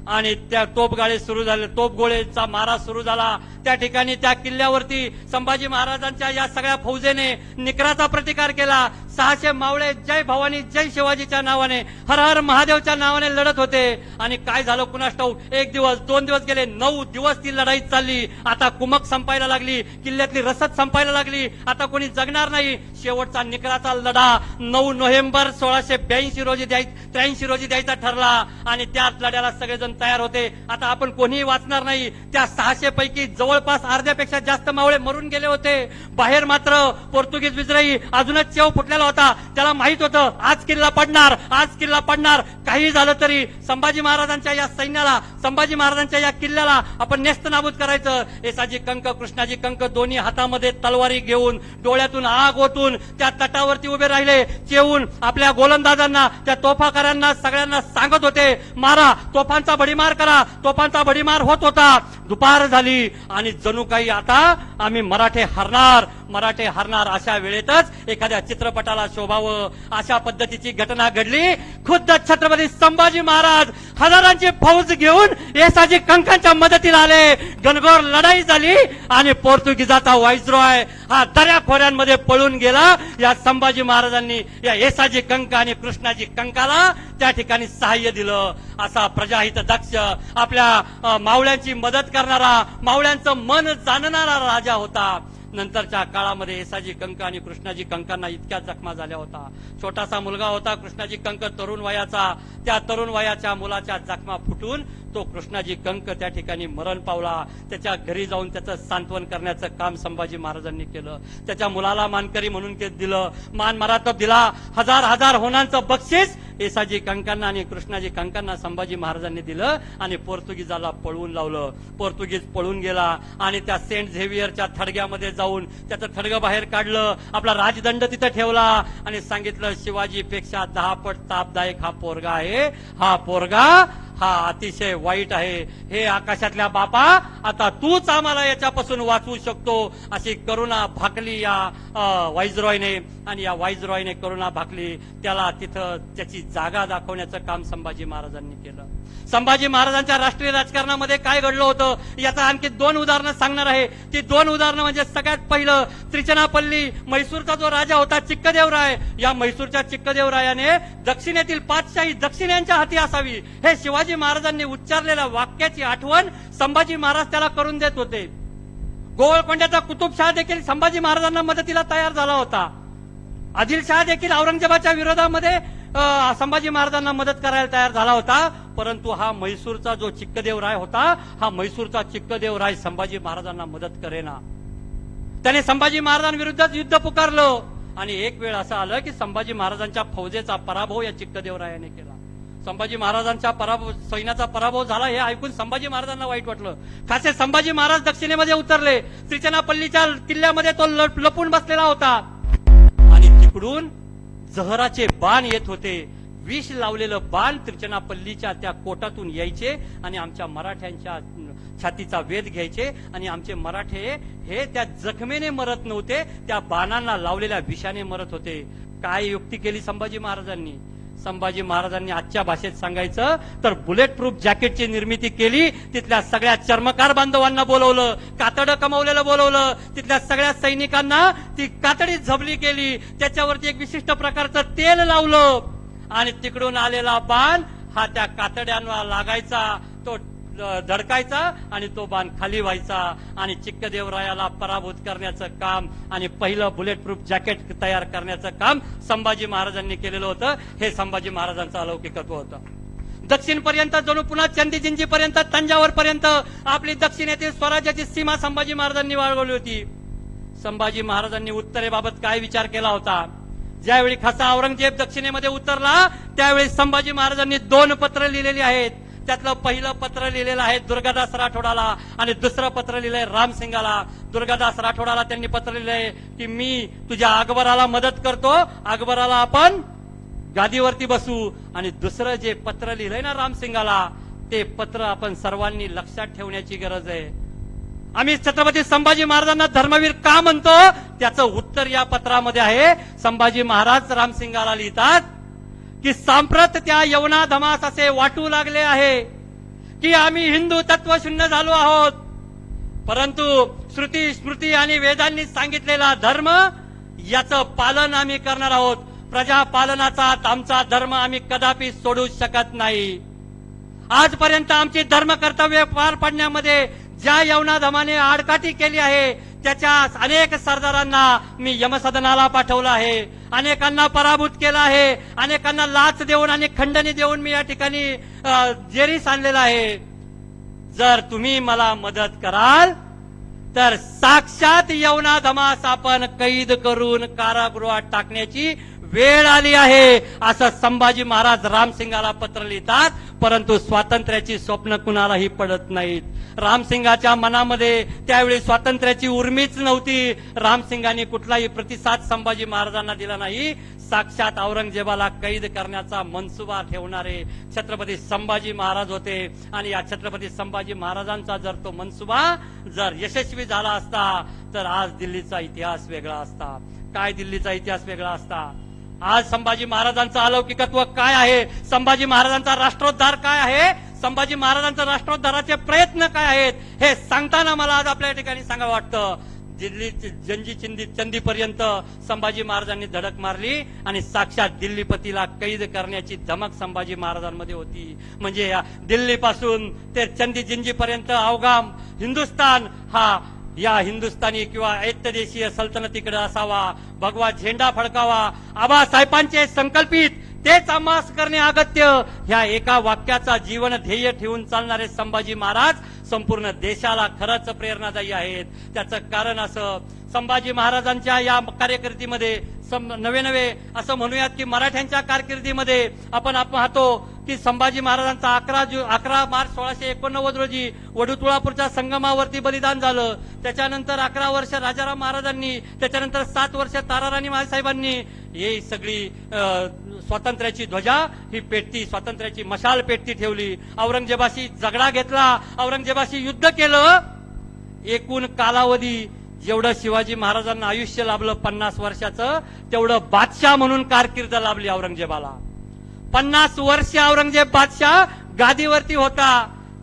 आणि त्या तोपगोळेचा मारा सुरू झाला. त्या ठिकाणी त्या किल्ल्यावरती संभाजी महाराजांच्या या सगळ्या फौजेने निकराचा प्रतिकार केला. 600 मावळे जय भवानी जय शिवाजीच्या नावाने, हर हर महादेवच्या नावाने लढत होते. आणि काय झालं कुणास ठाऊक, 1 दिवस 2 दिवस गेले, 9 दिवस ती लढाई चालली. आता कुमक संपायला लागली, किल्ल्यातली रसद संपायला लागली, आता कोणी जगणार नाही. शेवटचा निकराचा लढा 9 नोव्हेंबर 1683 रोजी द्यायचा ठरला आणि त्याच लढ्याला सगळेजण तयार होते. आता आपण कोणीही वाचणार नाही. त्या 600 पैकी जवळपास अर्ध्यापेक्षा जास्त मावळे मरून गेले होते. बाहेर मात्र पोर्तुगीज विजयी अजूनच चेव फुटलेला होता. त्याला माहित होतं आज किल्ला पडणार. काही झालं तरी संभाजी महाराजांच्या या सैन्याला, संभाजी महाराजांच्या या किल्ल्याला आपण नेस्तनाबूत करायचं. येसाजी कंक, कृष्णाजी कंक दोन्ही हातामध्ये तलवारी घेऊन, डोळ्यातून आग ओतून त्या तटावरती उभे राहिले. चेवून आपल्या गोलंदाजांना, त्या तोफाकारांना सगळ्यांना सांगत होते, मारा, तोफांचा भडीमार करा. तोफांचा भडीमार होत होता. दुपार झाली आणि जणू काही आता आम्ही मराठे हरणार अशा वेळेतच एखाद्या चित्रपटाला शोभावं अशा पद्धतीची घटना घडली. खुद्द छत्रपती संभाजी महाराज हजारांची फौज घेऊन येसाजी कंकांच्या मदतीला आले. घनघोर लढाई झाली आणि पोर्तुगीजाचा व्हाईसरॉय हा दऱ्याखोऱ्यांमध्ये पळून गेला. या संभाजी महाराजांनी या येसाजी कंक आणि कृष्णाजी कंकाला त्या ठिकाणी सहाय्य दिलं. असा प्रजाहित दक्ष, आपल्या मावळ्यांची मदत करणारा, मावळ्यांचं मन जाणणारा राजा होता. नंतरच्या काळामध्ये येसाजी कंक आणि कृष्णाजी कंकांना इतक्या जखमा झाल्या होता. छोटासा मुलगा होता कृष्णाजी कंक, तरुण वयाचा. त्या तरुण वयाच्या मुलाच्या जखमा फुटून तो कृष्णाजी कंक त्या ठिकाणी मरण पावला. त्याच्या घरी जाऊन त्याचं सांत्वन करण्याचं काम संभाजी महाराजांनी केलं. त्याच्या मुलाला मानकरी म्हणून दिलं, मान मरातब दिला. 1000 होणांचं बक्षीस येसाजी कंकांना आणि कृष्णाजी कंकांना संभाजी महाराजांनी दिलं आणि पोर्तुगीजाला पळवून लावलं. पोर्तुगीज पळून गेला आणि त्या सेंट झेवियरच्या थडग्यामध्ये जाऊन त्याचं थडगं बाहेर काढलं. आपला राजदंड तिथं ठेवला आणि सांगितलं, शिवाजीपेक्षा 10 पट तापदायक हा पोरगा आहे. हा पोरगा हा अतिशय वाईट आहे. हे आकाशातल्या बापा, आता तूच आम्हाला याच्यापासून वाचवू शकतो. अशी करुणा भाकली या व्हाईसरॉयने. आणि या व्हाईसरॉयने करुणा भाकली. त्याला तिथं त्याची जागा दाखवण्याचं काम संभाजी महाराजांनी केलं. संभाजी महाराजांच्या राष्ट्रीय राजकारणामध्ये काय घडलं होतं याचा आणखी 2 उदाहरणं सांगणार आहे. ती 2 उदाहरणं म्हणजे सगळ्यात पहिलं, त्रिचनापल्ली म्हैसूरचा जो राजा होता चिक्कदेवराय. या म्हैसूरच्या चिक्कदेवरायाने दक्षिणेतील पातशाही दक्षिणेच्या हाती असावी हे शिवाजी महाराजांनी उच्चारलेल्या वाक्याची आठवण संभाजी महाराज त्याला करून देत होते. गोवळकोंड्याचा कुतुबशहा देखील संभाजी महाराजांना मदतीला तयार झाला होता. आदिलशहा देखील औरंगजेबाच्या विरोधामध्ये संभाजी महाराजांना मदत करायला तयार झाला होता. परंतु हा म्हैसूरचा जो चिक्कदेवराय होता, हा म्हैसूरचा चिक्कदेवराय संभाजी महाराजांना मदत करेना. त्याने संभाजी महाराजांविरुद्ध युद्ध पुकारलं आणि एक वेळ असं आलं की संभाजी महाराजांच्या फौजेचा पराभव या चिक्कदेवरायाने केला. संभाजी महाराजांच्या सैन्याचा पराभव झाला हे ऐकून संभाजी महाराजांना वाईट वाटलं. खासे संभाजी महाराज दक्षिणेमध्ये उतरले. त्रिचनापल्लीच्या किल्ल्यामध्ये तो लपून बसलेला होता आणि तिकडून जहराचे बाण येत होते. विष लावलेलं बाण त्रिचनापल्लीच्या त्या कोटातून यायचे आणि आमच्या मराठ्यांच्या छातीचा वेध घ्यायचे आणि आमचे मराठे हे त्या जखमेने मरत नव्हते, त्या बाणांना लावलेल्या विषाने मरत होते. काय युक्ती केली संभाजी महाराजांनी? संभाजी महाराजांनी आजच्या भाषेत सांगायचं तर बुलेट प्रूफ जॅकेटची निर्मिती केली. तिथल्या सगळ्या चर्मकार बांधवांना बोलवलं, कातडं कमावलेलं बोलवलं, तिथल्या सगळ्या सैनिकांना ती कातडी झबली केली, त्याच्यावरती एक विशिष्ट प्रकारचं तेल लावलं आणि तिकडून आलेला बाण हा त्या कातड्यांवर लागायचा, तो धडकायचा आणि तो बाण खाली व्हायचा आणि चिक्कदेवरायाला पराभूत करण्याचं काम आणि पहिलं बुलेट प्रूफ जॅकेट तयार करण्याचं काम संभाजी महाराजांनी केलेलं होतं. हे संभाजी महाराजांचं अलौकिकत्व होतं. दक्षिणपर्यंत जणू पुन्हा चंदीजिंजीपर्यंत, तंजावरपर्यंत आपली दक्षिणेतील स्वराज्याची सीमा संभाजी महाराजांनी वाढवली होती. संभाजी महाराजांनी उत्तरेबाबत काय विचार केला होता? ज्यावेळी खासा औरंगजेब दक्षिणेमध्ये उतरला त्यावेळी संभाजी महाराजांनी 2 पत्र लिहिलेली आहेत. त्यातलं पहिलं पत्र लिहिलेलं आहे दुर्गादास राठोडाला आणि दुसरं पत्र लिहिलंय रामसिंगाला. दुर्गादास राठोडाला त्यांनी पत्र लिहिलंय की मी तुझ्या अकबराला मदत करतो, अकबराला आपण गादीवरती बसू. आणि दुसरं जे पत्र लिहिलंय ना रामसिंगाला, ते पत्र आपण सर्वांनी लक्षात ठेवण्याची गरज आहे. आम्ही छत्रपती संभाजी महाराजांना धर्मवीर का म्हणतो त्याचं उत्तर या पत्रामध्ये आहे. संभाजी महाराज रामसिंगाला लिहितात की सांप्रत त्या यवना धमास असे वाटू लागले आहे की आम्ही हिंदू तत्वशून्य झालो आहोत, परंतु श्रुती स्मृती आणि वेदांनी सांगितलेला धर्म याचं पालन आम्ही करणार आहोत. प्रजापालनाचा आमचा धर्म आम्ही कदापि सोडू शकत नाही. आजपर्यंत आमची धर्म कर्तव्य पार पाडण्यामध्ये ज्या यवनाधमाने आडकाठी केली आहे त्याच्या अनेक सरदारांना मी यमसदनाला पाठवलं आहे, अनेकांना पराभूत केलं आहे, अनेकांना लाच देऊन आणि खंडणी देऊन मी या ठिकाणी जेरीस आणलेलं आहे. जर तुम्ही मला मदत कराल तर साक्षात यवनाधमास आपण कैद करून कारागृहात टाकण्याची वेळ आली आहे, असं संभाजी महाराज रामसिंगाला पत्र लिहितात. परंतु स्वातंत्र्याची स्वप्न कुणालाही पडत नाहीत. रामसिंगाच्या मनामध्ये त्यावेळी स्वातंत्र्याची उर्मीच नव्हती. रामसिंगांनी कुठलाही प्रतिसाद संभाजी महाराजांना दिला नाही. साक्षात औरंगजेबाला कैद करण्याचा मनसुबा ठेवणारे छत्रपती संभाजी महाराज होते आणि या छत्रपती संभाजी महाराजांचा जर तो मनसुबा जर यशस्वी झाला असता तर आज दिल्लीचा इतिहास वेगळा असता. काय दिल्लीचा इतिहास वेगळा असता? आज संभाजी महाराजांचं अलौकिकत्व काय आहे? संभाजी महाराजांचा राष्ट्रोद्धार काय आहे? संभाजी महाराजांचं राष्ट्रोद्धाराचे प्रयत्न काय आहेत? हे सांगताना मला आज आपल्या ठिकाणी सांगावं वाटतं. दिल्ली चंदीपर्यंत संभाजी महाराजांनी धडक मारली आणि साक्षात दिल्लीपतीला कैद करण्याची धमक संभाजी महाराजांमध्ये होती. म्हणजे या दिल्लीपासून ते चंदीपर्यंत अवघा हिंदुस्थान हा या हिंदुस्थानी किंवा ऐत्यदेशीय सल्तनतीकडे असावा, भगवा झेंडा फडकावा, आबासाहेबांचे संकल्पित तेच आम्हास करणे अगत्य, ह्या एका वाक्याचा जीवन ध्येय ठेवून चालणारे संभाजी महाराज संपूर्ण देशाला खरंच प्रेरणादायी आहेत. त्याचं कारण असं, संभाजी महाराजांच्या या कारकिर्दीमध्ये नवे असं म्हणूयात की मराठ्यांच्या कारकिर्दीमध्ये आपण पाहतो की संभाजी महाराजांचा 11 मार्च 1689 रोजी वडूतुळापूरच्या संगमावरती बलिदान झालं. त्याच्यानंतर 11 वर्ष राजाराम महाराजांनी, त्याच्यानंतर 7 वर्ष ताराराणी महासाहेबांनी ही सगळी स्वातंत्र्याची ध्वजा ही पेटती, स्वातंत्र्याची मशाल पेटती ठेवली. औरंगजेबाशी झगडा घेतला, औरंगजेबाशी युद्ध केलं. एकूण कालावधी जेवढं शिवाजी महाराजांना आयुष्य लाभलं 50 वर्षाचं, तेवढं बादशाह म्हणून कारकीर्द लाभली औरंगजेबाला. 50 वर्ष औरंगजेब बादशाह गादीवरती होता.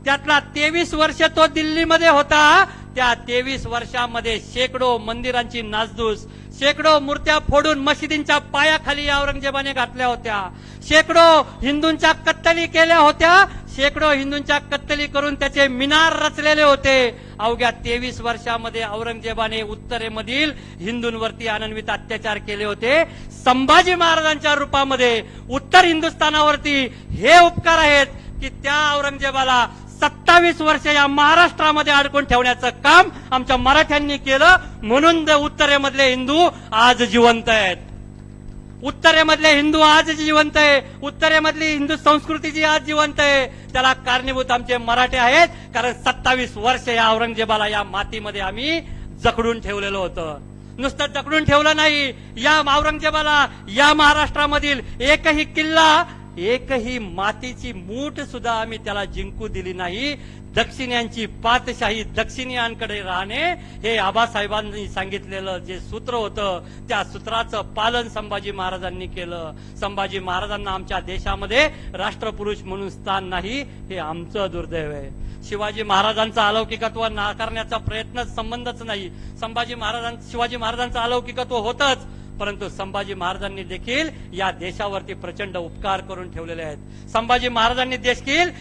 त्यातला 23 वर्ष तो दिल्लीमध्ये होता. त्या 23 वर्षामध्ये शेकडो मंदिरांची नासधूस, शेकडो मूर्त्या फोडून मशिदींच्या पायाखाली औरंगजेबाने घातल्या होत्या, शेकडो हिंदूंच्या कत्तली केल्या होत्या, शेकडो हिंदूंच्या कत्तली करून त्याचे मिनार रचलेले होते. अवघ्या 23 वर्षामध्ये औरंगजेबाने उत्तरेमधील हिंदूंवरती अनन्वित अत्याचार केले होते. संभाजी महाराजांच्या रूपामध्ये उत्तर हिंदुस्थानावरती हे उपकार आहेत की त्या औरंगजेबाला 27 वर्ष या महाराष्ट्रामध्ये अडकून ठेवण्याचं काम आमच्या मराठ्यांनी केलं. म्हणून उत्तरेमधले हिंदू आज जिवंत आहेत. उत्तरेमधले हिंदू आज जिवंत आहे, उत्तरेमधली हिंदू संस्कृती जी आज जिवंत आहे, त्याला कारणीभूत आमचे मराठे आहेत. कारण 27 वर्ष या औरंगजेबाला या मातीमध्ये आम्ही जखडून ठेवलेलं होतं. नुसतं जखडून ठेवलं नाही, या औरंगजेबाला या महाराष्ट्रामधील एकही किल्ला, एकही मातीची मूठ सुद्धा आम्ही त्याला जिंकू दिली नाही. दक्षिण्यांची पातशाही दक्षिणीयांकडे राहणे हे आबासाहेबांनी सांगितलेलं जे सूत्र होतं, त्या सूत्राचं पालन संभाजी महाराजांनी केलं. संभाजी महाराजांना आमच्या देशामध्ये राष्ट्रपुरुष म्हणून स्थान नाही, हे आमचं दुर्दैव आहे. शिवाजी महाराजांचं अलौकिकत्व नाकारण्याचा प्रयत्न संबंधच नाही. शिवाजी महाराजांचं अलौकिकत्व होतच, परंतु संभाजी महाराजांनी देखील या देशावरती प्रचंड उपकार करून ठेवलेले आहेत. संभाजी महाराजांनी देखील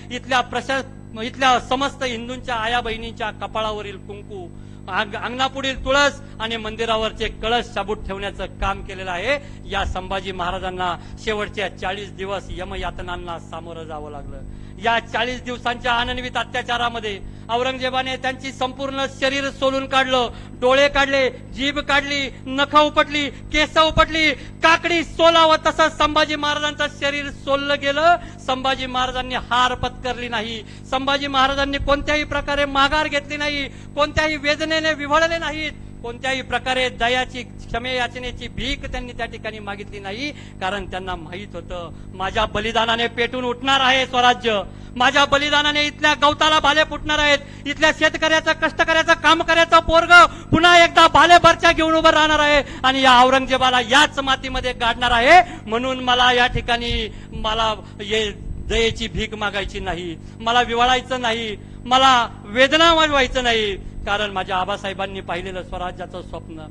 इथल्या समस्त हिंदूंच्या आया बहिणींच्या कपाळावरील कुंकू, अंगणापुढील तुळस आणि मंदिरावरचे कळस शाबूत ठेवण्याचं काम केलेलं आहे. या संभाजी महाराजांना शेवटच्या 40 दिवस यमयातनांना सामोरं जावं लागलं. या 40 दिवसांच्या अनन्वित अत्याचारामध्ये औरंगजेबाने त्यांची संपूर्ण शरीर सोलून काढलं. डोळे काढले, जीभ काढली, नखं उपटली, केस उपटली, काकडी सोलावं तसं संभाजी महाराजांचं शरीर सोललं गेलं. संभाजी महाराजांनी हार पत्करली नाही. संभाजी महाराजांनी कोणत्याही प्रकारे माघार घेतली नाही, कोणत्याही वेदनेने विव्हळले नाहीत, कोणत्याही प्रकारे दयाची क्षमे याचनेची भीक त्यांनी त्या ठिकाणी मागितली नाही. कारण त्यांना माहित होतं, माझ्या बलिदानाने पेटून उठणार आहे स्वराज्य, माझ्या बलिदानाने इथल्या गवताला भाले फुटणार आहेत, इथल्या शेतकऱ्याचं कष्टकऱ्याचं काम करायचं पोरग पुन्हा एकदा भाले बर्च्या घेऊन उभं राहणार आहे आणि या औरंगजेबाला याच मातीमध्ये गाडणार आहे. म्हणून मला या ठिकाणी मला दयेची भीक मागायची नाही, मला विवळायचं नाही, मला वेदना वाजवायचं नाही. कारण माझ्या आबासाहेबांनी पाहिलेलं स्वराज्याचं स्वप्न,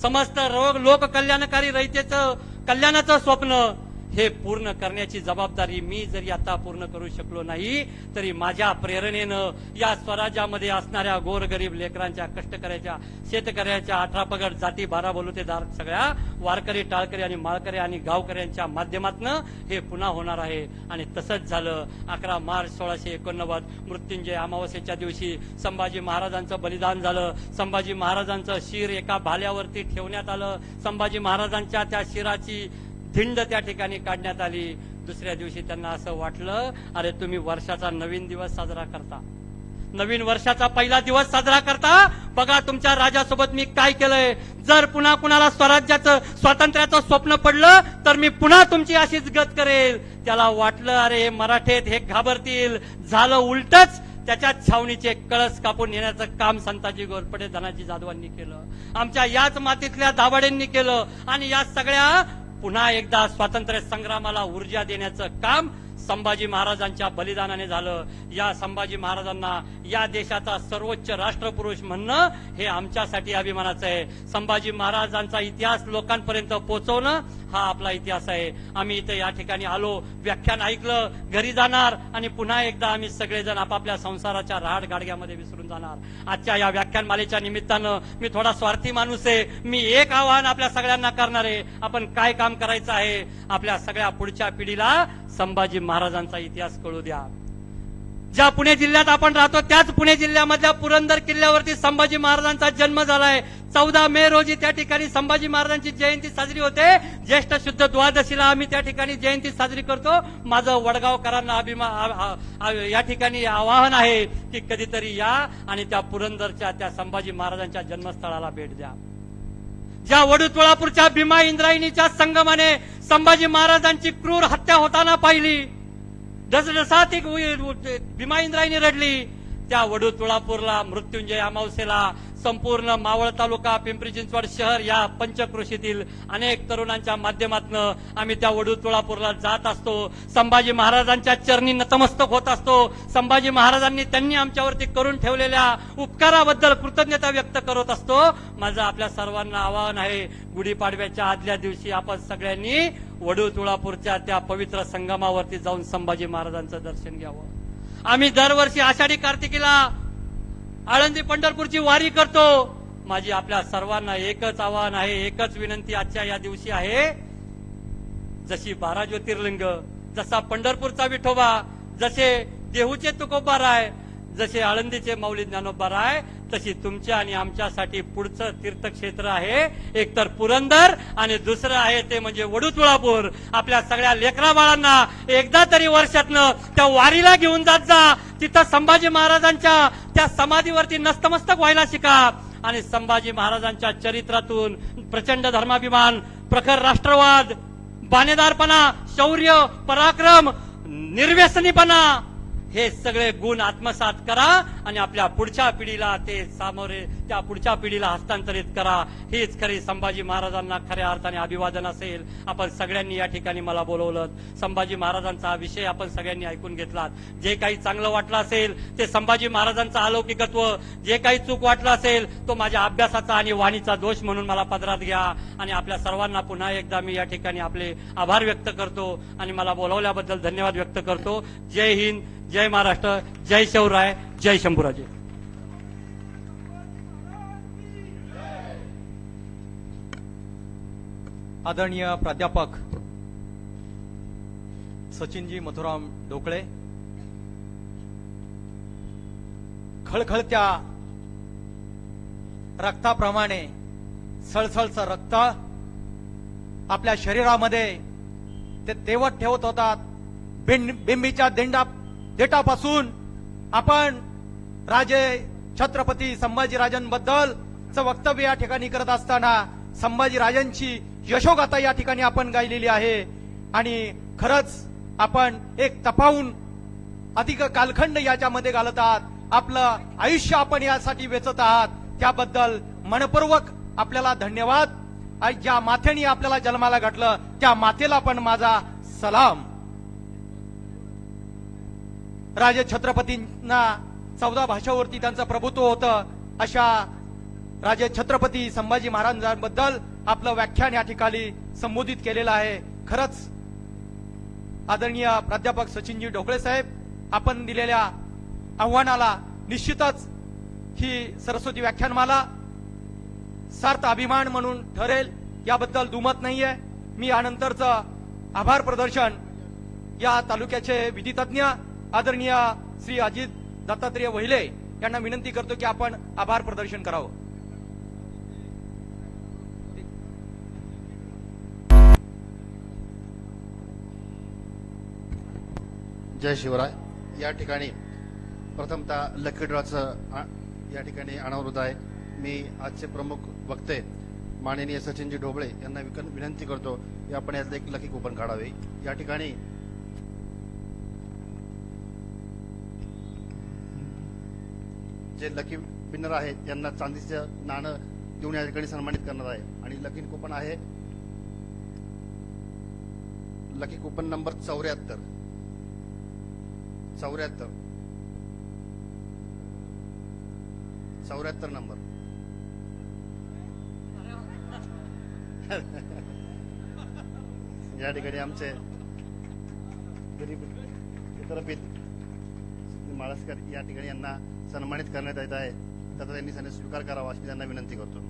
समस्त लोक कल्याणकारी रयतेचं कल्याणाचं स्वप्न, हे पूर्ण करण्याची जबाबदारी मी जरी आता पूर्ण करू शकलो नाही तरी माझ्या प्रेरणेनं या स्वराज्यामध्ये असणाऱ्या गोरगरीब लेकरांच्या, कष्टकऱ्याच्या, शेतकऱ्याच्या, 18 पगड जाती 12 बलुतेदार सगळ्या वारकरी, टाळकरी आणि माळकरी आणि गावकऱ्यांच्या माध्यमातून हे पुन्हा होणार आहे. आणि तसंच झालं. 11 मार्च 1689 मृत्युंजय अमावस्येच्या दिवशी संभाजी महाराजांचं बलिदान झालं. संभाजी महाराजांचं शिर एका भाल्यावरती ठेवण्यात आलं. संभाजी महाराजांच्या त्या शिराची धिंड त्या ठिकाणी काढण्यात आली. दुसऱ्या दिवशी त्यांना असं वाटलं, अरे तुम्ही वर्षाचा नवीन दिवस साजरा करता, नवीन वर्षाचा पहिला दिवस साजरा करता, बघा तुमच्या राजासोबत मी काय केलंय. जर पुन्हा कुणाला स्वराज्याचं, स्वातंत्र्याचं स्वप्न पडलं तर मी पुन्हा तुमची अशीच गत करेल. त्याला वाटलं, अरे हे मराठेत हे घाबरतील. झालं उलटच. त्याच्या छावणीचे कळस कापून नेण्याचं काम संताजी घोरपडे, धनाजी जाधवांनी केलं, आमच्या याच मातीतल्या दाभाडेंनी केलं. आणि या सगळ्या पुन्हा एकदा स्वातंत्र्य संग्रामाला ऊर्जा देण्याचं काम संभाजी महाराजांच्या बलिदानाने झालं. या संभाजी महाराजांना या देशाचा सर्वोच्च राष्ट्रपुरुष म्हणणं हे आमच्यासाठी अभिमानाचं आहे. संभाजी महाराजांचा इतिहास लोकांपर्यंत पोहोचवणं हा आपला इतिहास आहे. आम्ही इथे या ठिकाणी आलो, व्याख्यान ऐकलं, घरी जाणार आणि पुन्हा एकदा आम्ही सगळेजण आपापल्या संसाराच्या राहाड गाडग्यामध्ये विसरून जाणार. आजच्या या व्याख्यानमालेच्या निमित्तानं मी थोडा स्वार्थी माणूस आहे. मी एक आवाहन आपल्या सगळ्यांना करणार आहे. आपण काय काम करायचं आहे, आपल्या सगळ्या पुढच्या पिढीला संभाजी महाराजांचा इतिहास कळू द्या. ज्या पुणे जिल्ह्यात आपण राहतो त्याच पुणे जिल्ह्यामधल्या पुरंदर किल्ल्यावरती संभाजी महाराजांचा जन्म झालाय. 14 मे रोजी त्या ठिकाणी संभाजी महाराजांची जयंती साजरी होते. ज्येष्ठ शुद्ध द्वादशीला आम्ही त्या ठिकाणी जयंती साजरी करतो. माझं वडगावकरांना या ठिकाणी आवाहन आहे की कधीतरी या आणि त्या पुरंदरच्या त्या संभाजी महाराजांच्या जन्मस्थळाला भेट द्या. ज्या वडूतोळापूरच्या भीमा इंद्रायणीच्या संगमाने संभाजी महाराजांची क्रूर हत्या होताना पाहिली, जसजसा ती भीमा इंद्रायणी रडली, त्या वडूतोळापूरला मृत्युंजय अमावस्येला संपूर्ण मावळ तालुका, पिंपरी चिंचवड शहर या पंचक्रोशीतील अनेक तरुणांच्या माध्यमातून आम्ही त्या वडूतोळापूरला जात असतो. संभाजी महाराजांच्या चरणी नतमस्तक होत असतो. संभाजी महाराजांनी त्यांनी आमच्यावरती करून ठेवलेल्या उपकाराबद्दल कृतज्ञता व्यक्त करत असतो. माझं आपल्या सर्वांना आवाहन आहे, गुढीपाडव्याच्या आदल्या दिवशी आपण सगळ्यांनी वडूतोळापूरच्या त्या पवित्र संगमावरती जाऊन संभाजी महाराजांचं दर्शन घ्यावं. आम्ही दरवर्षी आषाढी कार्तिकीला आळंदी पंढरपूरची वारी करतो. माझी आपल्या सर्वांना एकच आवाहन आहे, एकच विनंती आजच्या या दिवशी आहे. जशी 12 ज्योतिर्लिंग, जसा पंढरपूरचा विठोबा, जसे देहूचे तुकोबाराय, जसे आळंदीचे माऊली ज्ञानोबा राय तशी तुमच्या आणि आमच्यासाठी पुढचं तीर्थक्षेत्र आहे. एक तर पुरंदर आणि दुसरं आहे ते म्हणजे वडूतुळापूर. आपल्या सगळ्या लेकरा बाळांना एकदा तरी वर्षातनं त्या वारीला घेऊन जात जा. तिथं संभाजी महाराजांच्या त्या समाधीवरती नतमस्तक व्हायला शिका आणि संभाजी महाराजांच्या चरित्रातून प्रचंड धर्माभिमान, प्रखर राष्ट्रवाद, बाणेदारपणा, शौर्य, पराक्रम, निर्व्यसनीपणा हे सगळे गुण आत्मसात करा आणि आपल्या पुढच्या पिढीला ते सामोरे त्या पुढच्या पिढीला हस्तांतरित करा. हीच खरी संभाजी महाराजांना खऱ्या अर्थाने अभिवादन असेल. आपण सगळ्यांनी या ठिकाणी मला बोलवलं. संभाजी महाराजांचा हा विषय आपण सगळ्यांनी ऐकून घेतलात. जे काही चांगलं वाटलं असेल ते संभाजी महाराजांचं अलौकिकत्व, जे काही चूक वाटलं असेल तो माझ्या अभ्यासाचा आणि वाणीचा दोष म्हणून मला पदरात घ्या. आणि आपल्या सर्वांना पुन्हा एकदा मी या ठिकाणी आपले आभार व्यक्त करतो आणि मला बोलवल्याबद्दल धन्यवाद व्यक्त करतो. जय हिंद, जय महाराष्ट्र, जय शिवराय, जय शंभूराजे. आदरणीय प्राध्यापक सचिनजी मथुराम ढोकळे, खळखळत्या रक्ताप्रमाणे सळसळचं रक्त आपल्या शरीरामध्ये ते तेवत ठेवत होतात. बिंबीच्या देटापासून आपण राजे छत्रपती संभाजीराजांबद्दलचं वक्तव्य या ठिकाणी करत असताना संभाजीराजांची यशोगाथा या ठिकाणी आपण गायलेली आहे. आणि खरंच आपण एक तपावून अधिक कालखंड याच्यामध्ये घालत आहात. आपलं आयुष्य आपण यासाठी वेचत आहात. त्याबद्दल मनपूर्वक आपल्याला धन्यवाद. ज्या माथेने आपल्याला जन्माला घातलं त्या मातेला पण माझा सलाम. राजे छत्रपतींना 14 भाषावरती त्यांचं प्रभुत्व होतं. अशा राजे छत्रपती संभाजी महाराजांबद्दल आपलं व्याख्यान या ठिकाणी संबोधित केलेलं आहे. खरंच आदरणीय प्राध्यापक सचिनजी ढोकळे साहेब, आपण दिलेल्या आव्हानाला निश्चितच ही सरस्वती व्याख्यानमाला सार्थ अभिमान म्हणून ठरेल याबद्दल दुमत नाहीये. मी यानंतरचं आभार प्रदर्शन या तालुक्याचे विधितज्ञ आदरणीय श्री अजित दत्तात्रेय वहिले यांना विनंती करतो की आपण आभार प्रदर्शन करावं. जय शिवराय. या ठिकाणी प्रथमतः लकी ड्रॉचं या ठिकाणी अनावृत आहे. मी आजचे प्रमुख वक्ते माननीय सचिनजी ढोबळे यांना विनंती करतो की आपण यातलं एक लकी कुपन काढावे. या ठिकाणी जे लकी विनर आहेत त्यांना चांदीचं नाणं देऊन या ठिकाणी सन्मानित करणार आहे. आणि लकी कुपन आहे लकी कुपन नंबर 74 नंबर. या ठिकाणी आमचे गरीब वितरपित माळसकर या ठिकाणी यांना सन्मानित करण्यात येत आहे. त्याचा त्यांनी स्वीकार करावा अशी त्यांना विनंती करतो.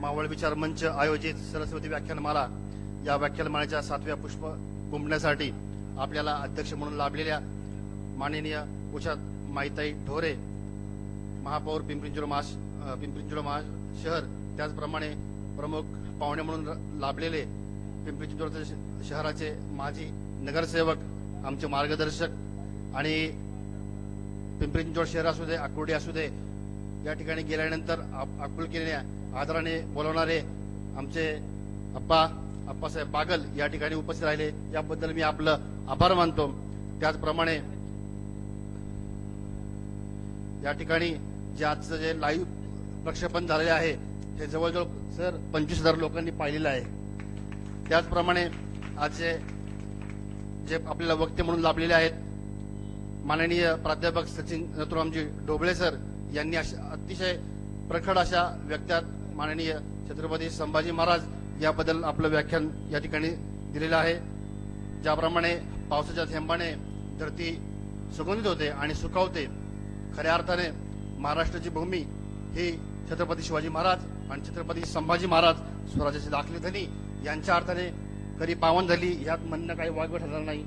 मावळ विचार मंच आयोजित सरस्वती व्याख्यानमाला या व्याख्यानमालेच्या 7व्या पुष्प गुंफण्यासाठी आपल्याला अध्यक्ष म्हणून लाभलेल्या माननीय उषा माईताई ढोरे, महापौर पिंपरी चिंचवड शहर, त्याचप्रमाणे प्रमुख पाहुणे म्हणून लाभलेले पिंपरी चिंचवड शहराचे माजी नगरसेवक, आमचे मार्गदर्शक आणि पिंपरी चिंचवड शहर असू दे, आकुर्डी असू दे, या ठिकाणी गेल्यानंतर आपुलकीने आदराने बोलवणारे आमचे आप्पासाहेब बागल या ठिकाणी उपस्थित राहिले. याबद्दल मी आपलं आभार मानतो. त्याचप्रमाणे या ठिकाणी जे आजचं जे लाईव्ह प्रक्षेपण झालेले आहे हे जवळजवळ सर 25,000 लोकांनी पाहिलेलं आहे. त्याचप्रमाणे आजचे जे आपल्याला वक्ते म्हणून लाभलेले आहेत माननीय प्राध्यापक सचिन नथुरामजी ढोबळे सर यांनी अतिशय प्रखर अशा व्यक्त्यात माननीय छत्रपती संभाजी महाराज याबद्दल आपलं व्याख्यान या ठिकाणी दिलेलं आहे. ज्याप्रमाणे पावसाच्या थेंबाने धरती सुगंधित होते आणि सुखावते, खऱ्या अर्थाने महाराष्ट्राची भूमी ही छत्रपती शिवाजी महाराज आणि छत्रपती संभाजी महाराज स्वराज्याचे दाखले धनी यांच्या अर्थाने कधी पावन झाली ह्यात म्हणणं काही वागवं ठरणार नाही.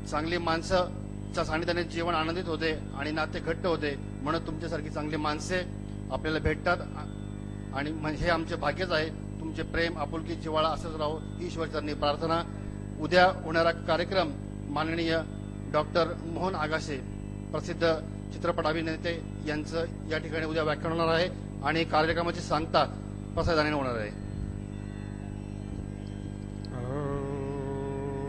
चांगली माणसाच्या सानिध्याने जीवन आनंदित होते आणि नाते घट्ट होते. म्हणून तुमच्यासारखी चांगली माणसे आपल्याला भेटतात आणि हे आमचे भाग्यच आहे. तुमचे प्रेम, आपुलकी, जिव्हाळा असंच राहो ही ईश्वरचरणी प्रार्थना. उद्या होणारा कार्यक्रम माननीय डॉक्टर मोहन आगाशे प्रसिद्ध चित्रपट अभिनेते यांचं या ठिकाणी उद्या व्याख्यान होणार आहे आणि कार्यक्रमाची सांगता प्रसाद होणार आहे.